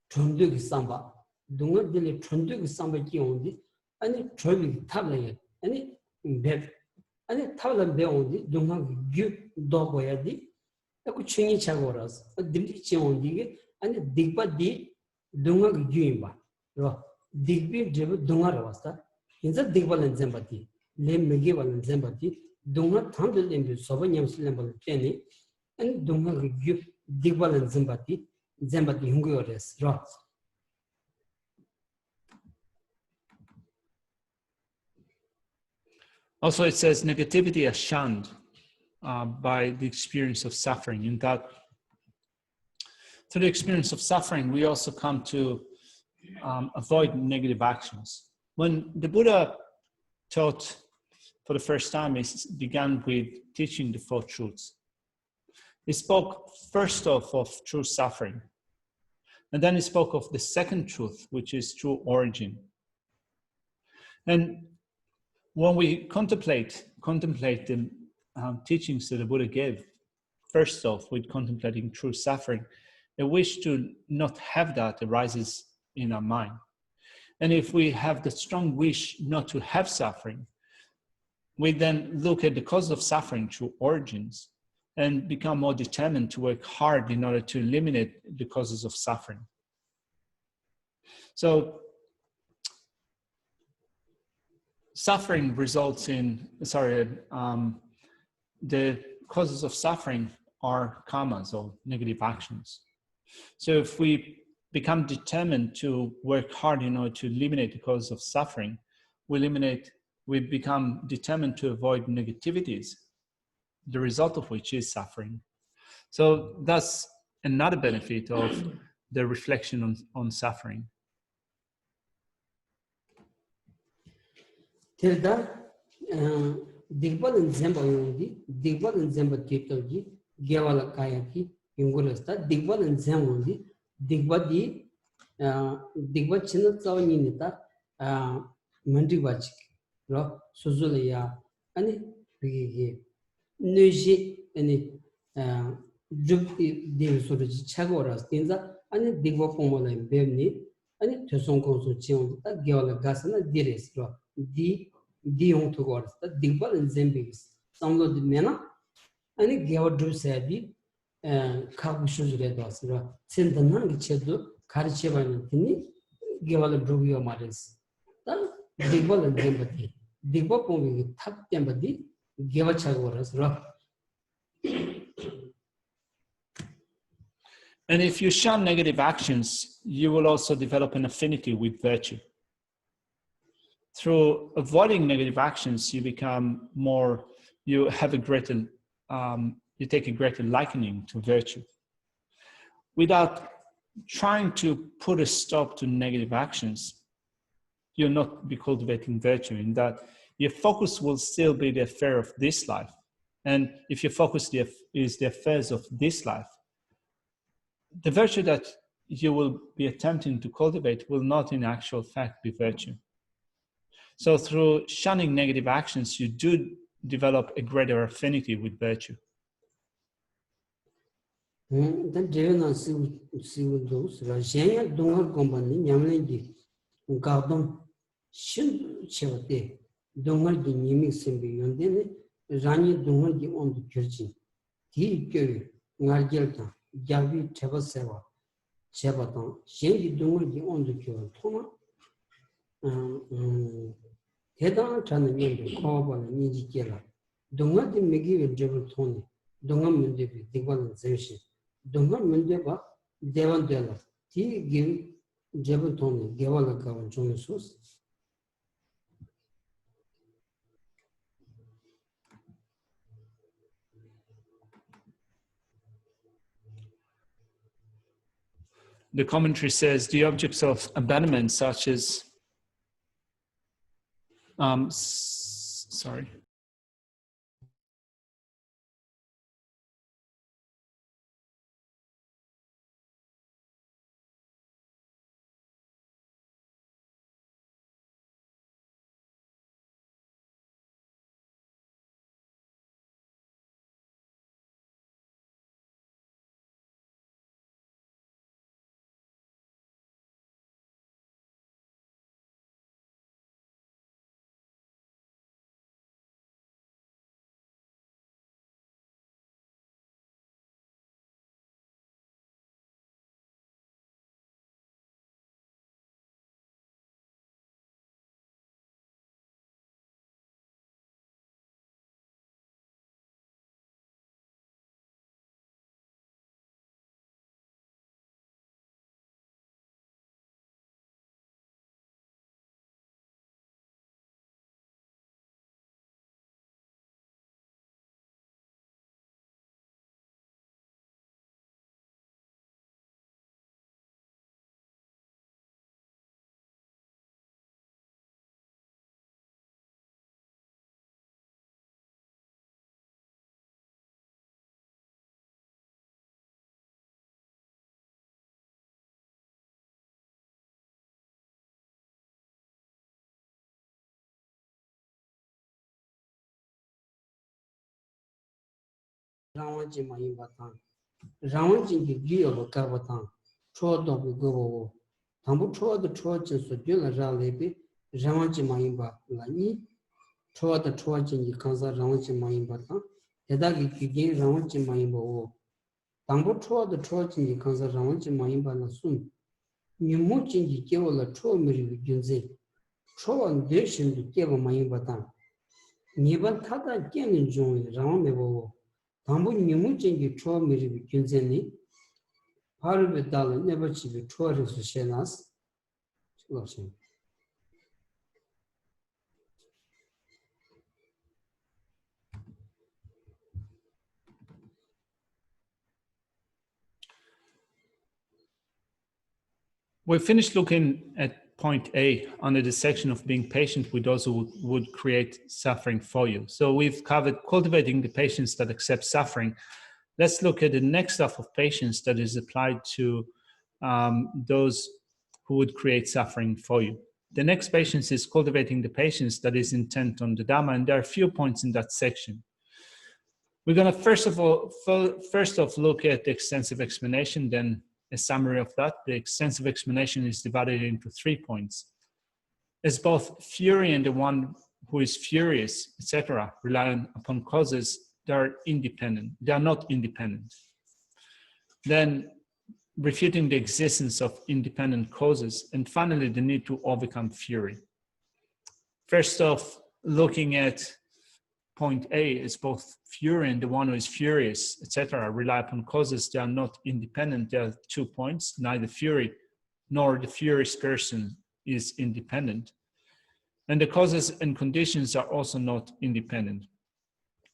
전득이 삼바 동화디레 전득이 삼바 끼온디 아니 저기 탑라야 아니 배 아니 탑라 배온디 동화 유 도고야디 그 충이 차고라서 dimdi cheondige ani digba di dunga gyimba ro digbi jeb dunga rawasta inza digba lan zembati le mege walan zembati dunga thamdel embi soba nyamsil lembal teni ani dunga gyu digba lan zembati hungores ro. Also, it says negativity is shunned by the experience of suffering. In that, through the experience of suffering, we also come to avoid negative actions. When the Buddha taught for the first time, he began with teaching the Four Truths. He spoke first off of true suffering, and then he spoke of the second truth, which is true origin. And when we contemplate the teachings that the Buddha gave, first off with contemplating true suffering, a wish to not have that arises in our mind. And if we have the strong wish not to have suffering, we then look at the cause of suffering through origins and become more determined to work hard in order to eliminate the causes of suffering. So suffering results in, the causes of suffering are karmas or negative actions. So if we become determined to work hard in order to eliminate the cause of suffering, we become determined to avoid negativities, the result of which is suffering. So that's another benefit of the reflection on suffering. Digbal and Zemba Yundi, Digbal and Zemba Titoji, Gavala Kayaki, Yungulasta, Digbal and Zemundi, Digbadi, Digba Chinatsawanita, Mandibachik, Rock, Suzulaya, and Pigi, Nuji, and Jupi, Divisoji, Chagoras, Tinza, and Digba Pomola and Bemni, and Toson Consucion, Gavala Gasana, Diris, Dion towards the Digbal and Zembis, some of the Mena, and Gavadu Sabi, Kabushus Redosra, send the Nangichedo, Karichevan Tini, Gavala Druvio Maris. Digbal and Zembati, Digbopon with Tap Dembadi, Gavachagoras rock. And if you shun negative actions, you will also develop an affinity with virtue. Through avoiding negative actions, you become more, you have a greater, you take a greater likening to virtue. Without trying to put a stop to negative actions, you'll not be cultivating virtue, in that your focus will still be the affair of this life. And if your focus is the affairs of this life, the virtue that you will be attempting to cultivate will not in actual fact be virtue. So through shunning negative actions, you do develop a greater affinity with virtue. Then Devana civil those, Rajaya Donga Company, Yamlandi, Gardon, Shin Chevate, Donga di Nimi Simbi, and then Rani Donga di on the Kirchin. He Gary, Nargelta, Javi Tevaseva, Chevaton, Shen Donga di on the Kyo, Toma. Hedan Tanamendo, Coba, Nijikela, Donga di Megi and Jebel Tony, Donga Mundebi, Divan Zemshi, Donga Mundeba, Devan Della, T. Give Jebel Tony, Gavala Gavan Jonasus. The commentary says the objects of abandonment, such as sorry. Rawanji Mayibatan, Rawanji Gio Gavatan, Trodo Gobo, Tambu Tro the Trojan Sudula Ralebi, Rawanji Mayimba, Lani, Tro the Trojan Kanza Rawanji Mayimbatan, Edagi Gigi Rawanji Mayimbo, Tambu Tro the Trojan Kanza Rawanji Mayimba Nasun, Nimuchin Giola Tro Miri Gunze, Tro and Deshin to Geva Mayimbatan, Niban Tata Gen Join Ramebo. Tambu Nimuchin Tro Miri Gunzeni, 바르베 달은 네버치비 투어리스 셰나스 그렇지. We finished looking at point A under the section of being patient with those who would create suffering for you. So we've covered cultivating the patience that accepts suffering. Let's look at the next stuff of patience that is applied to those who would create suffering for you. The next patience is cultivating the patience that is intent on the Dhamma, and there are a few points in that section. We're going to first off look at the extensive explanation, then a summary of that. The extensive explanation is divided into 3 points. As both fury and the one who is furious, etc., rely upon causes, they are independent. They are not independent. Then refuting the existence of independent causes, and finally the need to overcome fury. First off, looking at point A, is both fury and the one who is furious, etc., rely upon causes. They are not independent. There are 2 points. Neither fury nor the furious person is independent. And the causes and conditions are also not independent.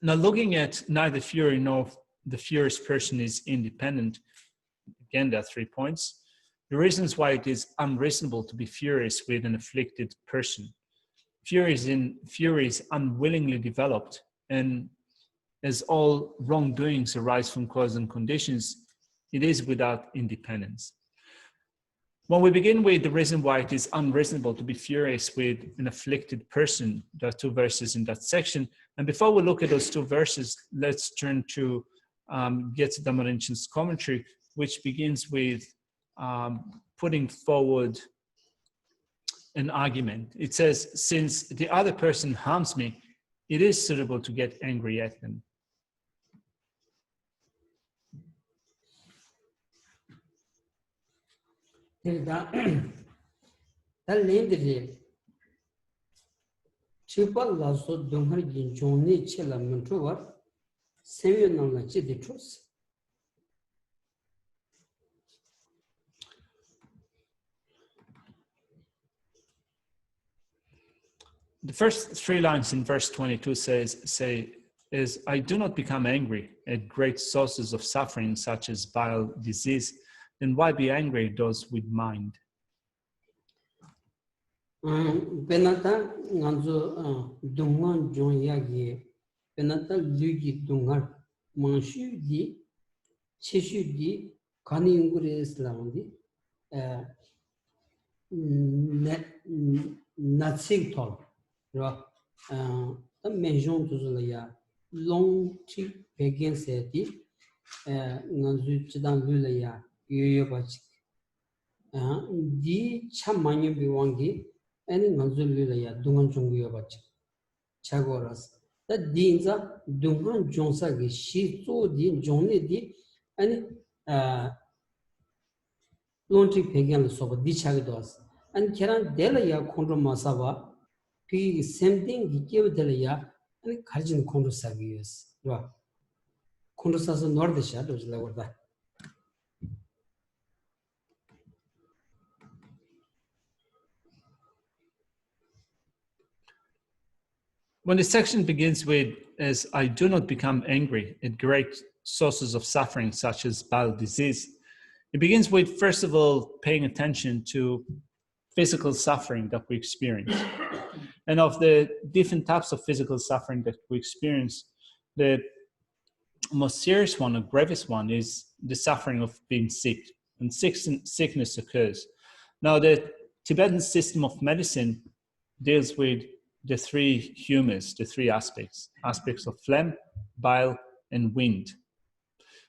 Now, looking at neither fury nor the furious person is independent, again, there are 3 points. The reasons why it is unreasonable to be furious with an afflicted person. Fury is unwillingly developed, and as all wrongdoings arise from cause and conditions, it is without independence. When we begin with the reason why it is unreasonable to be furious with an afflicted person, there are 2 verses in that section. And before we look at those 2 verses, let's turn to Geshe Rinpoche's commentary, which begins with putting forward an argument. It says, since the other person harms me, it is suitable to get angry at them. The first 3 lines in verse 22 is, I do not become angry at great sources of suffering such as bile disease, then why be angry at those with mind? Benata nganzo dungan jongyagi benata lugi dungar manshu di chishu di kaningure islamdi natsing tol ra menjon tuzulaya long chi begin seti nganzo chidan lulaya yoyo bach di chamanyu biwangi any Manzulaya, Dungan Jungyobachi, Chagoras. That Dinza, Dungan Jonsagi, she saw the Joni di, and Lonti Pagan Soba, di Chagados. And Keran Delaya Kondro Masava, P. Same thing, he gave Delaya, and Kajin Kondo Sagius. Kondosas Nord the shadows, like that. When the section begins with, as I do not become angry at great sources of suffering such as bile disease, it begins with, first of all, paying attention to physical suffering that we experience. And of the different types of physical suffering that we experience, the most serious one, or gravest one, is the suffering of being sick. And sickness occurs. Now, the Tibetan system of medicine deals with the 3 humors, the 3 aspects of phlegm, bile, and wind.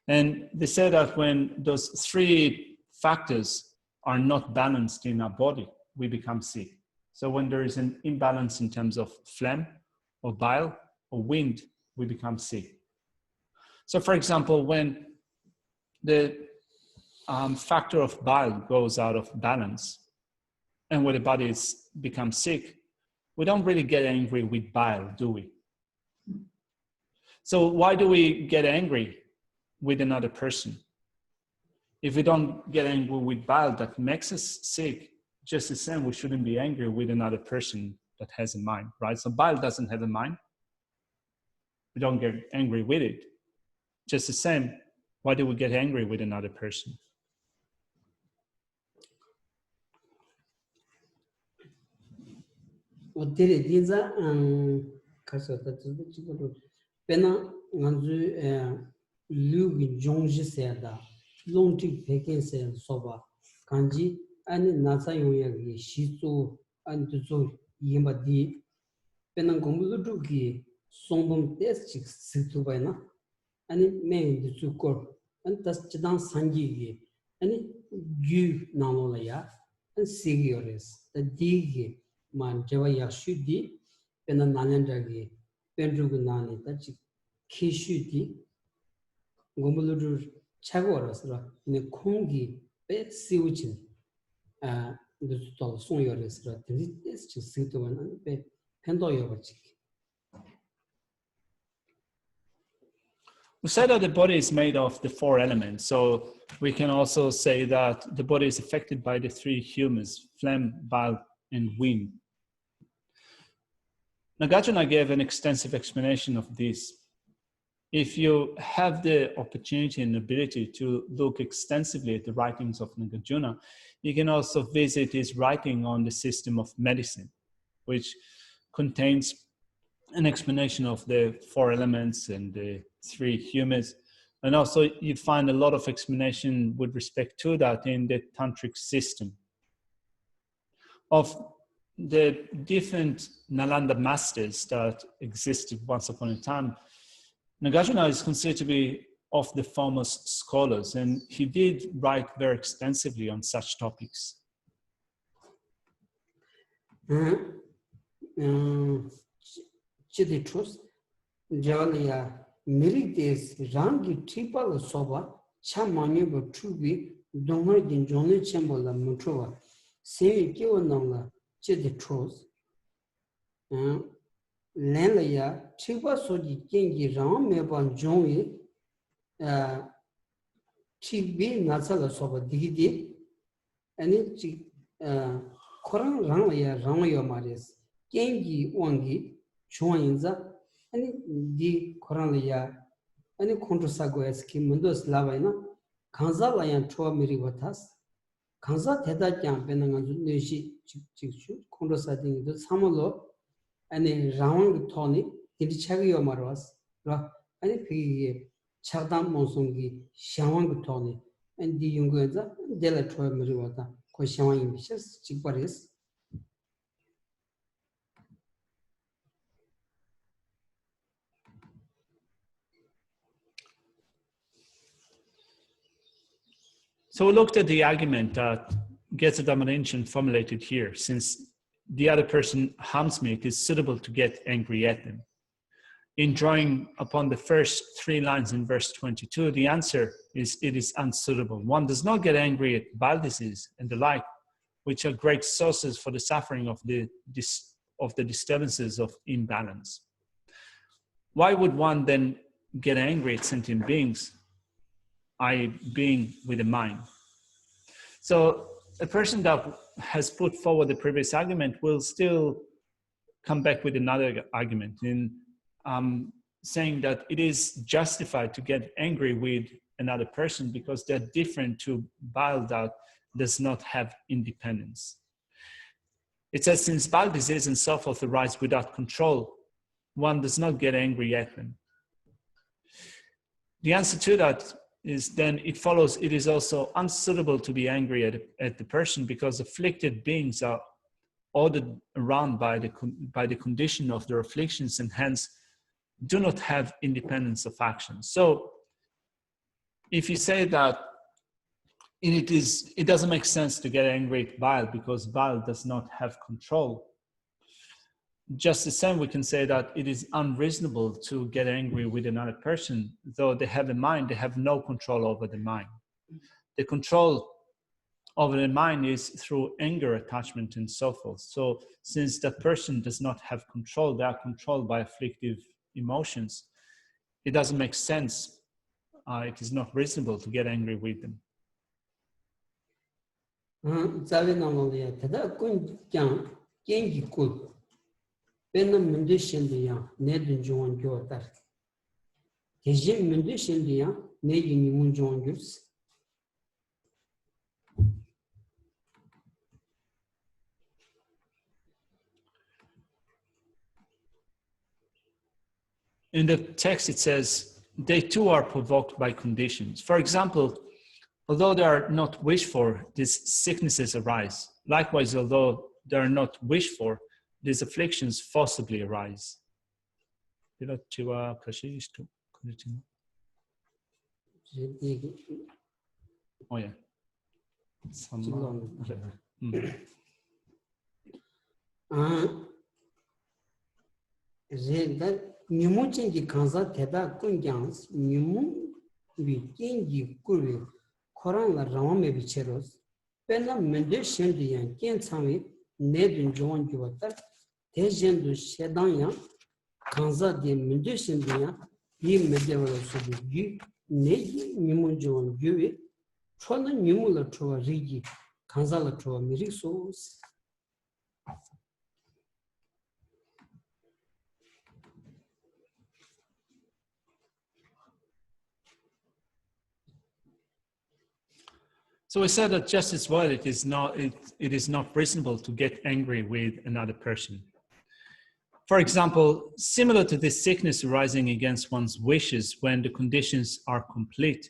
And they say that when those 3 factors are not balanced in our body, we become sick. So when there is an imbalance in terms of phlegm or bile or wind, we become sick. So for example, when the factor of bile goes out of balance and when the body becomes sick, we don't really get angry with bile, do we? So why do we get angry with another person? if we don't get angry with bile that makes us sick, just the same, we shouldn't be angry with another person that has a mind, right? So bile doesn't have a mind. We don't get angry with it. Just the same, why do we get angry with another person? 어디에 디자 가서 또 지금 배나 먼저 루기 종지세다 롱티 백엔세 소바 간지 아니 나사용약이 시조 안두조 이마디 배나 공부도기 송동 테스트 시투바이나 아니 메인드 주코 안타스 지단 산지기 아니 규 나노라야 안 시기어레스 디기 man java ya shudi pena nanandagi pendrugu nani tachi kishudi gomuludur chagorasra ne kongi pe siuchin the total song yoresra this just situ and pe pendo yobachi. We said that the body is made of the 4 elements, so we can also say that the body is affected by the 3 humors, phlegm, bile, and wind. Nagarjuna gave an extensive explanation of this. If you have the opportunity and ability to look extensively at the writings of Nagarjuna, you can also visit his writing on the system of medicine, which contains an explanation of the 4 elements and the 3 humors. And also you find a lot of explanation with respect to that in the tantric system of the different Nalanda masters that existed once upon a time. Nagarjuna is considered to be of the foremost scholars, and he did write very extensively on such topics. Chiditros, Jalia, Mirides, Rangi, Tripal Soba, Chamaniba Trubi, Domer din Johnny Chamberla Mutrova, Say Givananga, Chiditros, Lenlaya, Tripa Soji, Gengi Ram, Meban Johnny, Chibi Nasala Soba Digi, and it Koran Ramaya Ramaya Maris, Gengi Wangi, Chuanza, and the Koranlia, and the Controsago Eski Mundos Lavina, Kanzalayan Tua Mirivatas, Kanza Teda Jam Benangan Nishi Chichu, Controsading the Samolo, and a round Tony, in the Chagio Maras, and a P. Chadam Monsongi, Shawang Tony, and the Yunguenza, Della Tua Mirivata, Koshawan Bishes, Chiparis. So we looked at the argument that Geshe Dhammarinchen formulated here. Since the other person harms me, it is suitable to get angry at them. In drawing upon the first 3 lines in verse 22, the answer is it is unsuitable. One does not get angry at bile disease and the like, which are great sources for the suffering of the disturbances of imbalance. Why would one then get angry at sentient beings? I being with a mind. So a person that has put forward the previous argument will still come back with another argument in saying that it is justified to get angry with another person because they're different to bile that does not have independence. It says, since bile disease and so forth arise without control, one does not get angry at them. The answer to that is then it follows it is also unsuitable to be angry at the person because afflicted beings are ordered around by the condition of their afflictions and hence do not have independence of action. So if you say that it doesn't make sense to get angry at bile because bile does not have control, just the same we can say that it is unreasonable to get angry with another person, though they have a mind, they have no control over the mind. The control over the mind is through anger, attachment, and so forth. So since that person does not have control, they are controlled by afflictive emotions, it doesn't make sense. It is not reasonable to get angry with them. 자외 나물이야. 대다 꾼장 깽기 꿀. 배는 문제 신디야. 내든 좋은 교다. 대신 문제 신디야. 내 이미 문 좋은 교스. In the text, it says, they too are provoked by conditions. For example, although they are not wished for, these sicknesses arise. Likewise, although they are not wished for, these afflictions forcibly arise. Oh, yeah. 니모친기 간사 대다 꾼장스 니모 위겐기 꾸르 코란라 라마메 비체로스 페나 멘데 셴디양 켄창위 내든 좋은 교다 대전도 셰당양 간사 디 멘데 셴디양 이 메데버로스 비 내기 니모 좋은 교위 초는 니모라 초와 리기 간사라 초와 미릭소스 So we said that just as well, it is not reasonable to get angry with another person. For example, similar to this sickness arising against one's wishes when the conditions are complete,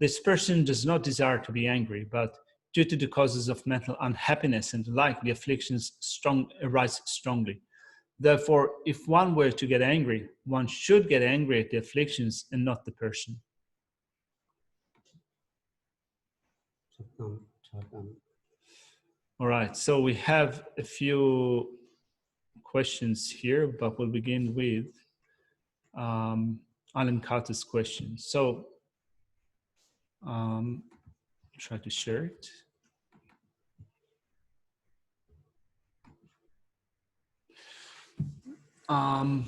this person does not desire to be angry, but due to the causes of mental unhappiness and the like, the afflictions arise strongly. Therefore, if one were to get angry, one should get angry at the afflictions and not the person. All right, so we have a few questions here, but we'll begin with Alan Carter's question. So, try to share it. Are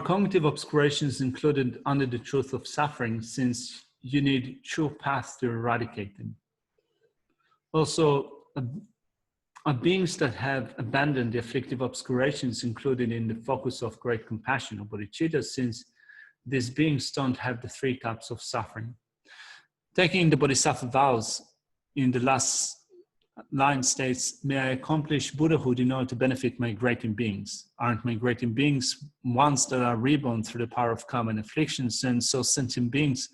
cognitive obscurations included under the truth of suffering, since you need true paths to eradicate them? Also, are beings that have abandoned the afflictive obscurations included in the focus of great compassion or bodhicitta, since these beings don't have the three types of suffering? Taking the Bodhisattva vows in the last line states, may I accomplish Buddhahood in order to benefit migrating beings. Aren't migrating beings ones that are reborn through the power of karma and afflictions, and so sentient beings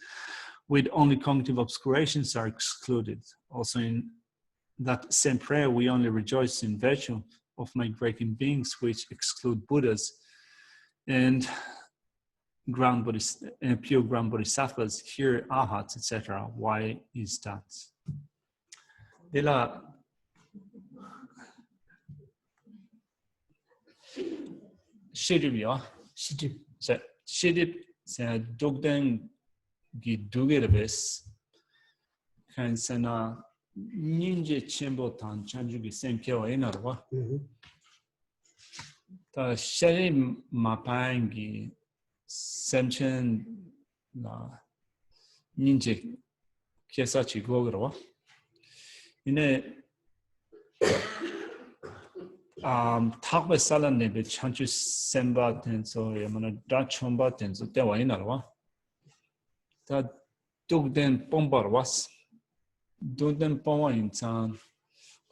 with only cognitive obscurations are excluded? Also in that same prayer, we only rejoice in virtue of migrating beings which exclude Buddhas and pure ground bodhisattvas, here arhats, etc. Why is that? Dela shiribya shirib se dogden gi dugerbes kan sana ninje chembo tan chanju gi semkyo enarwa ta shari mapangi semchen na ninje kesachi gogro ine takbe salane be chanchu semba tenso yamana da chomba tenso te wa inarwa ta dugden pombar was dugden pomwa insan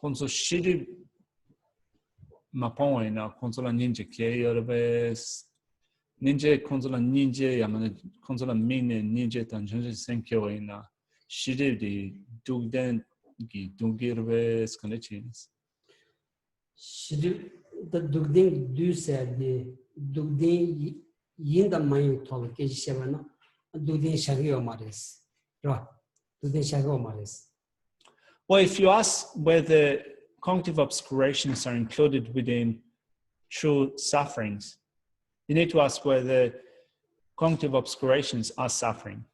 konso shiri mapomwa ina konsola ninja ke yorbes ninja konsola ninja yamana konsola mine ninja tan chanchu senkyo ina shiri di dugden gi dungirbes kanechins the dugding do said the dugding yin the main tol ke shevana dugding shagyo mares ra dugding shagyo mares. Well, if you ask whether cognitive obscurations are included within true sufferings, you need to ask whether cognitive obscurations are suffering.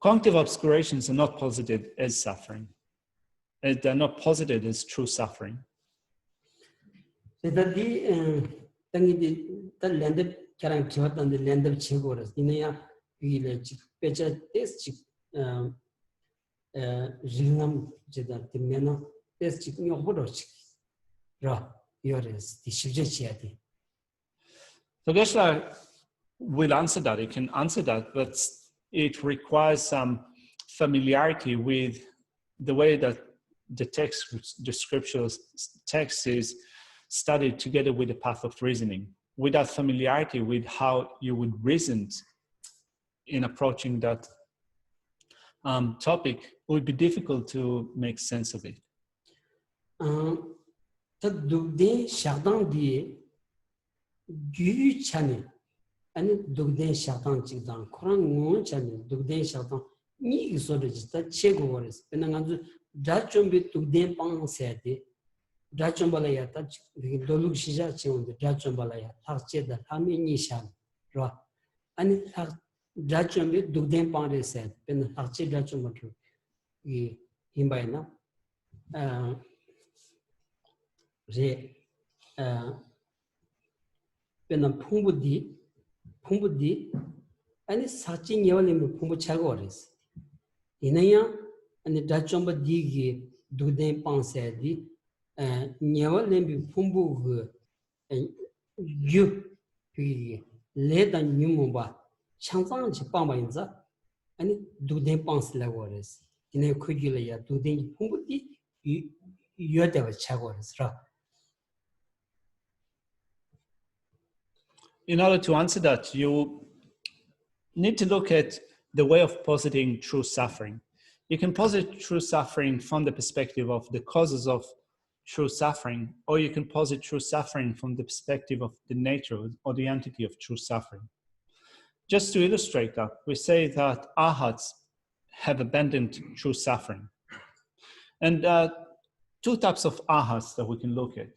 Cognitive obscurations are not posited as suffering. They're not posited as true suffering. So that the land of character and the land of Chigoras, in a village, better test ringam jeda timena es chik nyobodo chik ra yores di shibje chiati. So Geshe will answer that. It can answer that, but it requires some familiarity with the way that the text, the scriptural text is studied together with the path of reasoning. Without familiarity with how you would reason in approaching that topic, it would be difficult to make sense of it. Tad dugde shagdang di gyu chani ani dugde shagdang chigdang kurang ngon chani dugde shagdang ni isore jita chego wores pena nganzu dachombe dugde pang sayati dachombala ya ta doluk shija chewonde dachombala ya thakche da thami ni shan ra ani thak dachombe dugde pang re sayat pena thakche dachomba i himbayna re pena phungbu ani sachi nyawale me phungbu chago wores inaya ani dachomba di gi dugde pang sayadi nyawale me phungbu gu yu pi le dan nyumba changzang chi pangba inza ani dugde pang sila wores inaya khugila ya dugde phungbu di yodewa chago wores ra. In order to answer that, you need to look at the way of positing true suffering. You can posit true suffering from the perspective of the causes of true suffering, or you can posit true suffering from the perspective of the nature or the entity of true suffering. Just to illustrate that, we say that arhats have abandoned true suffering. And two types of arhats that we can look at.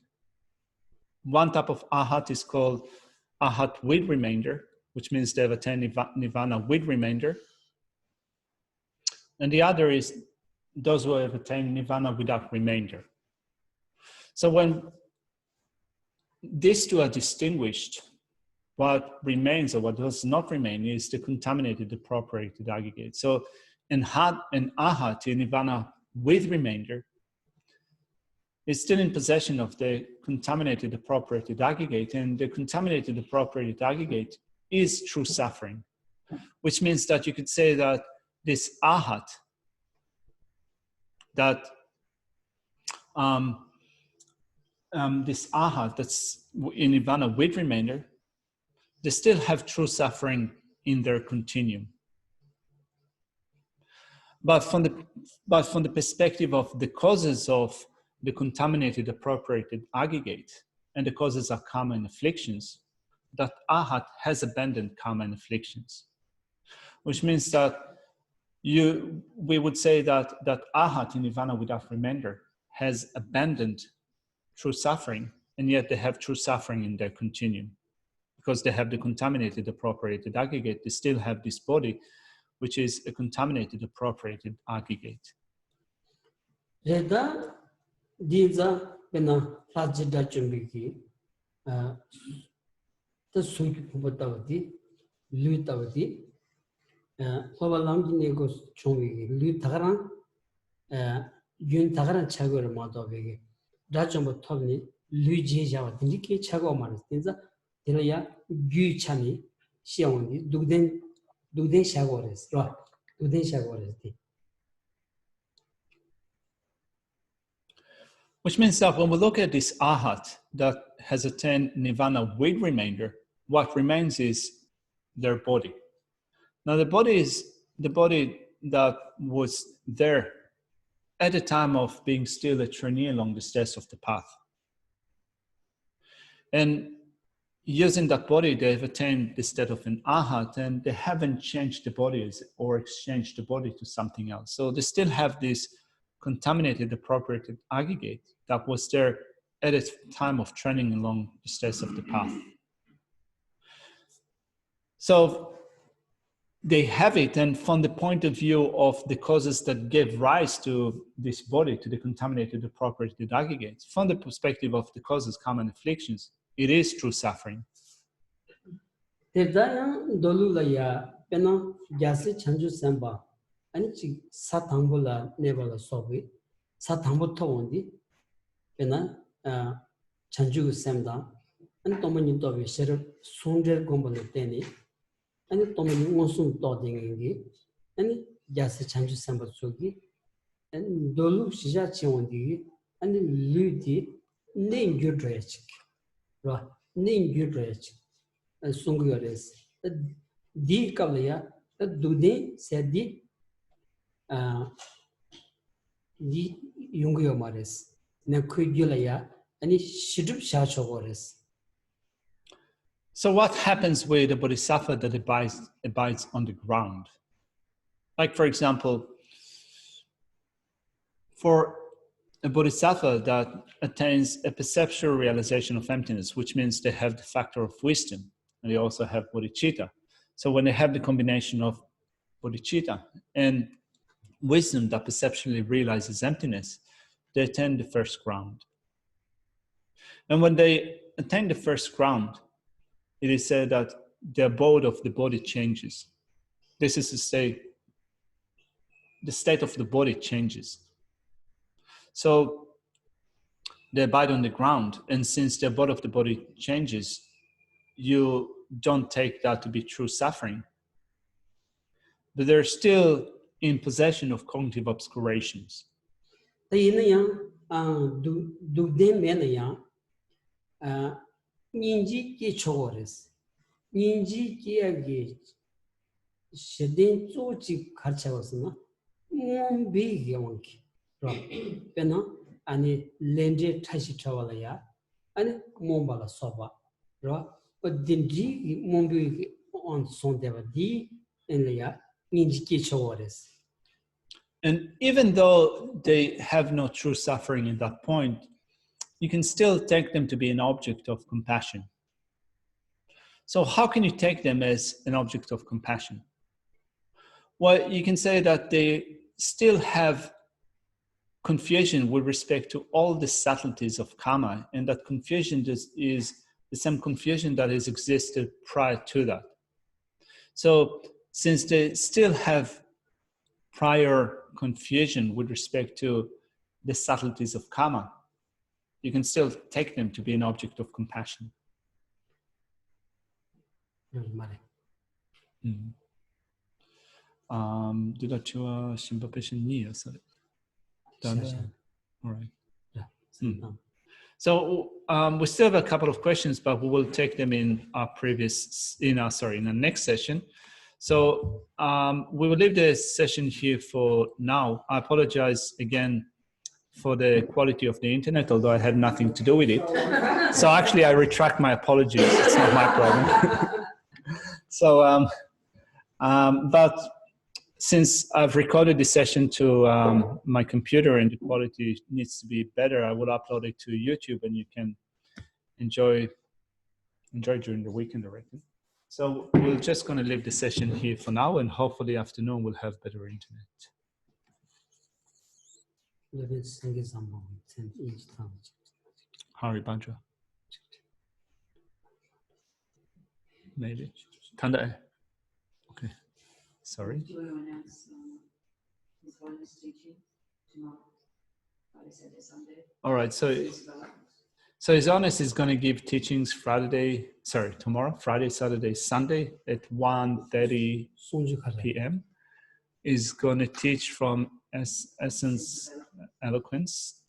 One type of arhat is called arhat with remainder, which means they have attained nirvana with remainder. And the other is those who have attained nirvana without remainder. So when these two are distinguished, what remains or what does not remain is the contaminated, appropriated aggregate. So an arhat in nirvana with remainder is still in possession of the contaminated, appropriated aggregate, and the contaminated, appropriated aggregate is true suffering, which means that you could say that this arhat, that this arhat that's in nirvana with remainder, they still have true suffering in their continuum. But from the perspective of the causes of the contaminated, appropriated aggregate, and the causes are karma and afflictions, that arhat has abandoned karma and afflictions, which means that we would say that arhat in nirvana without remainder has abandoned true suffering, and yet they have true suffering in their continuum. Because they have the contaminated, appropriated aggregate, they still have this body, which is a contaminated, appropriated aggregate. Reda Diza Pena Rajida Chumbiki, the Suki Pubatavati, Lutavati, Hovalam Negos Chumbi, Lutaran, Yun Tagaran Chagor Madovigi, Rajamba Tobni, Luigi Java, Niki Chagoman, Tinza, Dilaya, Gu Chani, Shioni, Duden Shagores, Duden Shagores. Which means that when we look at this arhat that has attained nirvana with remainder, what remains is their body. Now the body is the body that was there at the time of being still a trainee along the stairs of the path. And using that body, they've attained the state of an arhat, and they haven't changed the bodies or exchanged the body to something else. So they still have this contaminated, appropriated aggregate that was there at its time of training along the stairs of the path. So they have it, and from the point of view of the causes that gave rise to this body, to the contaminated, appropriated aggregate, from the perspective of the causes, karma and afflictions, it is true suffering. Tedaya Dolulaya Pena Jasi Chanju Samba 아니 지 사탕불라 네발라 소비 사탕부터 온디 배나 전주 샘다 아니 또만이 또 비셔 손절 공부를 때니 아니 또만이 원순 또 딩기 아니 야스 전주 샘바 속이 아니 돌루 시자 치원디 아니 류디 네규드레치 라 네규드레치 송구여레스 디 갑려야 두데 세디 디 용구여 말레스 나 그길야 아니 시듭 샤초고레스. So what happens with a bodhisattva that abides on the ground? Like, for example, for a bodhisattva that attains a perceptual realization of emptiness, which means they have the factor of wisdom, and they also have bodhicitta. So when they have the combination of bodhicitta and wisdom that perceptually realizes emptiness, they attain the first ground. And when they attain the first ground, it is said that the abode of the body changes. This is to say, the state of the body changes. So they abide on the ground, and since the abode of the body changes, you don't take that to be true suffering. But they're still in possession of cognitive obscurations. Ninji ki chogores. Ninji ki agi shedin zoji karchawasna. Big yawanki. Pena ani lende tashi chawalaya. Ani mombala soba. But dinji mombi on sondeva di enlaya ninji ki chogores. And even though they have no true suffering in that point, you can still take them to be an object of compassion. So how can you take them as an object of compassion? Well, you can say that they still have confusion with respect to all the subtleties of karma, and that confusion is the same confusion that has existed prior to that. So since they still have prior confusion with respect to the subtleties of karma, you can still take them to be an object of compassion. Do that to Shimba Peshin Ni, all right. Yeah. So we still have a couple of questions, but we will take them in our next session. So we will leave the session here for now. I apologize again for the quality of the internet, although I had nothing to do with it. So actually I retract my apologies. It's not my problem. So, but since I've recorded this session to my computer and the quality needs to be better, I will upload it to YouTube and you can enjoy during the weekend, I reckon. So we're just going to leave the session here for now, and hopefully afternoon we'll have better internet. Hari Bandra. Maybe. Tanda. Okay. Sorry. Do you want to announce His Holiness teaching tomorrow? Saturday, Sunday. All right. So His Holiness is going to give teachings tomorrow, Friday, Saturday, Sunday at 1:30 p.m. Is going to teach from Essence Eloquence,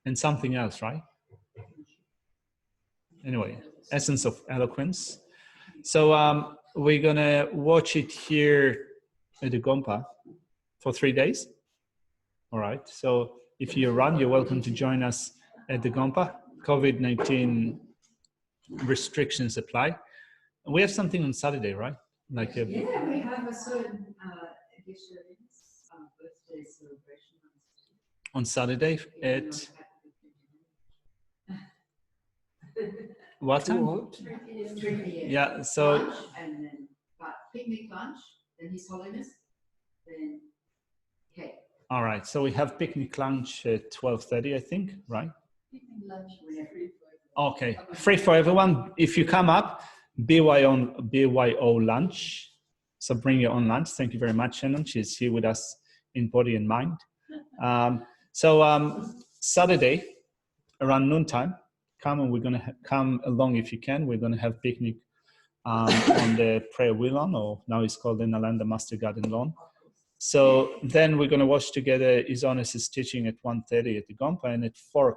and something else, right? Anyway, Essence of Eloquence. So we're going to watch it here at the Gompa for 3 days. All right. So if you're around, you're welcome to join us at the Gompa. COVID-19 restrictions apply. And we have something on Saturday, right? Like we have a certain Geshe birthday celebration on Saturday at what time? 3 p.m. Yeah, so lunch, and then picnic lunch, then His Holiness, then cake. All right, so we have picnic lunch at 12:30, I think, right? Picnic lunch whenever. Okay, free for everyone. If you come up, BYO lunch. So bring your own lunch. Thank you very much, Shannon. She's here with us in body and mind. Saturday around noontime, come and we're going to come along if you can. We're going to have picnic on the prayer wheel lawn, or now it's called the Nalanda Master Garden lawn. So then we're going to watch together His Honour's teaching at 1:30 at the Gompa, and at 3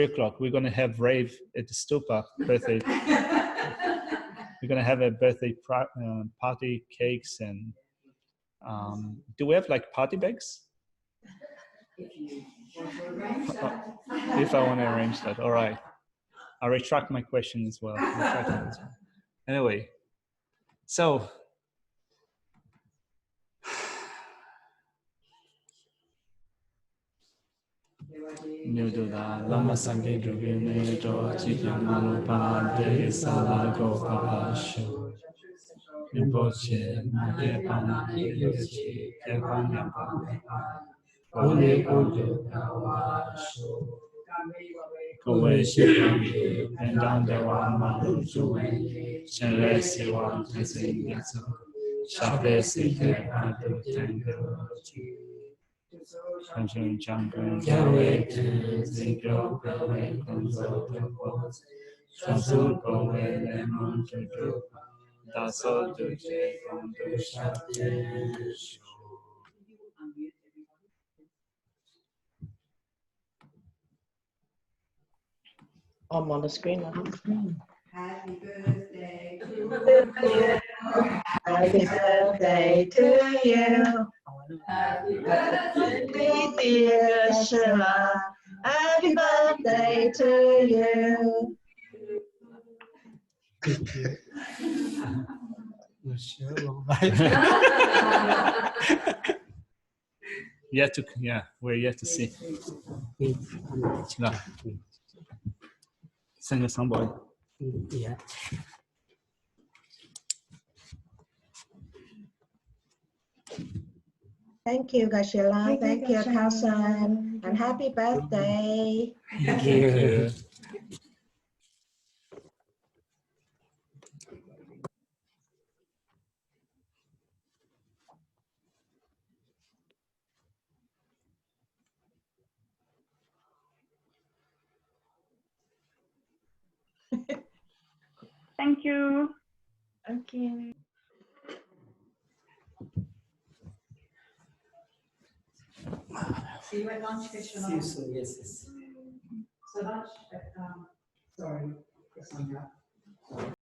o'clock, we're going to have rave at the Stupa birthday. We're going to have a birthday party, cakes, and do we have like party bags? If I want to arrange that, all right. I retract my question as well. Anyway, so Nudula Lama Sangi Dugine Georgia Malupa De Salago Pabasho Nimboche Magepana Yochi Kevanya Pampa Ole Odo Kawasho Kowe Shirami Pendanda Wama Juwe Shenlesi Wan Tezin Yatsu Shapesi Kevadu Tango Sanjun Changun Gawe Zikyo Gawe Konzo Kapos Sansu Kowe Lemon Juju Daso Duje Kondu Shate I'm on the screen now. Happy birthday to you. Happy birthday to you. Happy birthday, Dear Sheila. Happy birthday to you. We're yet to see. No. Sing a song, boy. Yeah. Thank you, Geshe. Thank you, cousin. And happy birthday. Thank you. Thank you. Thank you. See you at lunch, Krishna. See you soon, yes. So lunch, sorry, yes, I'm here.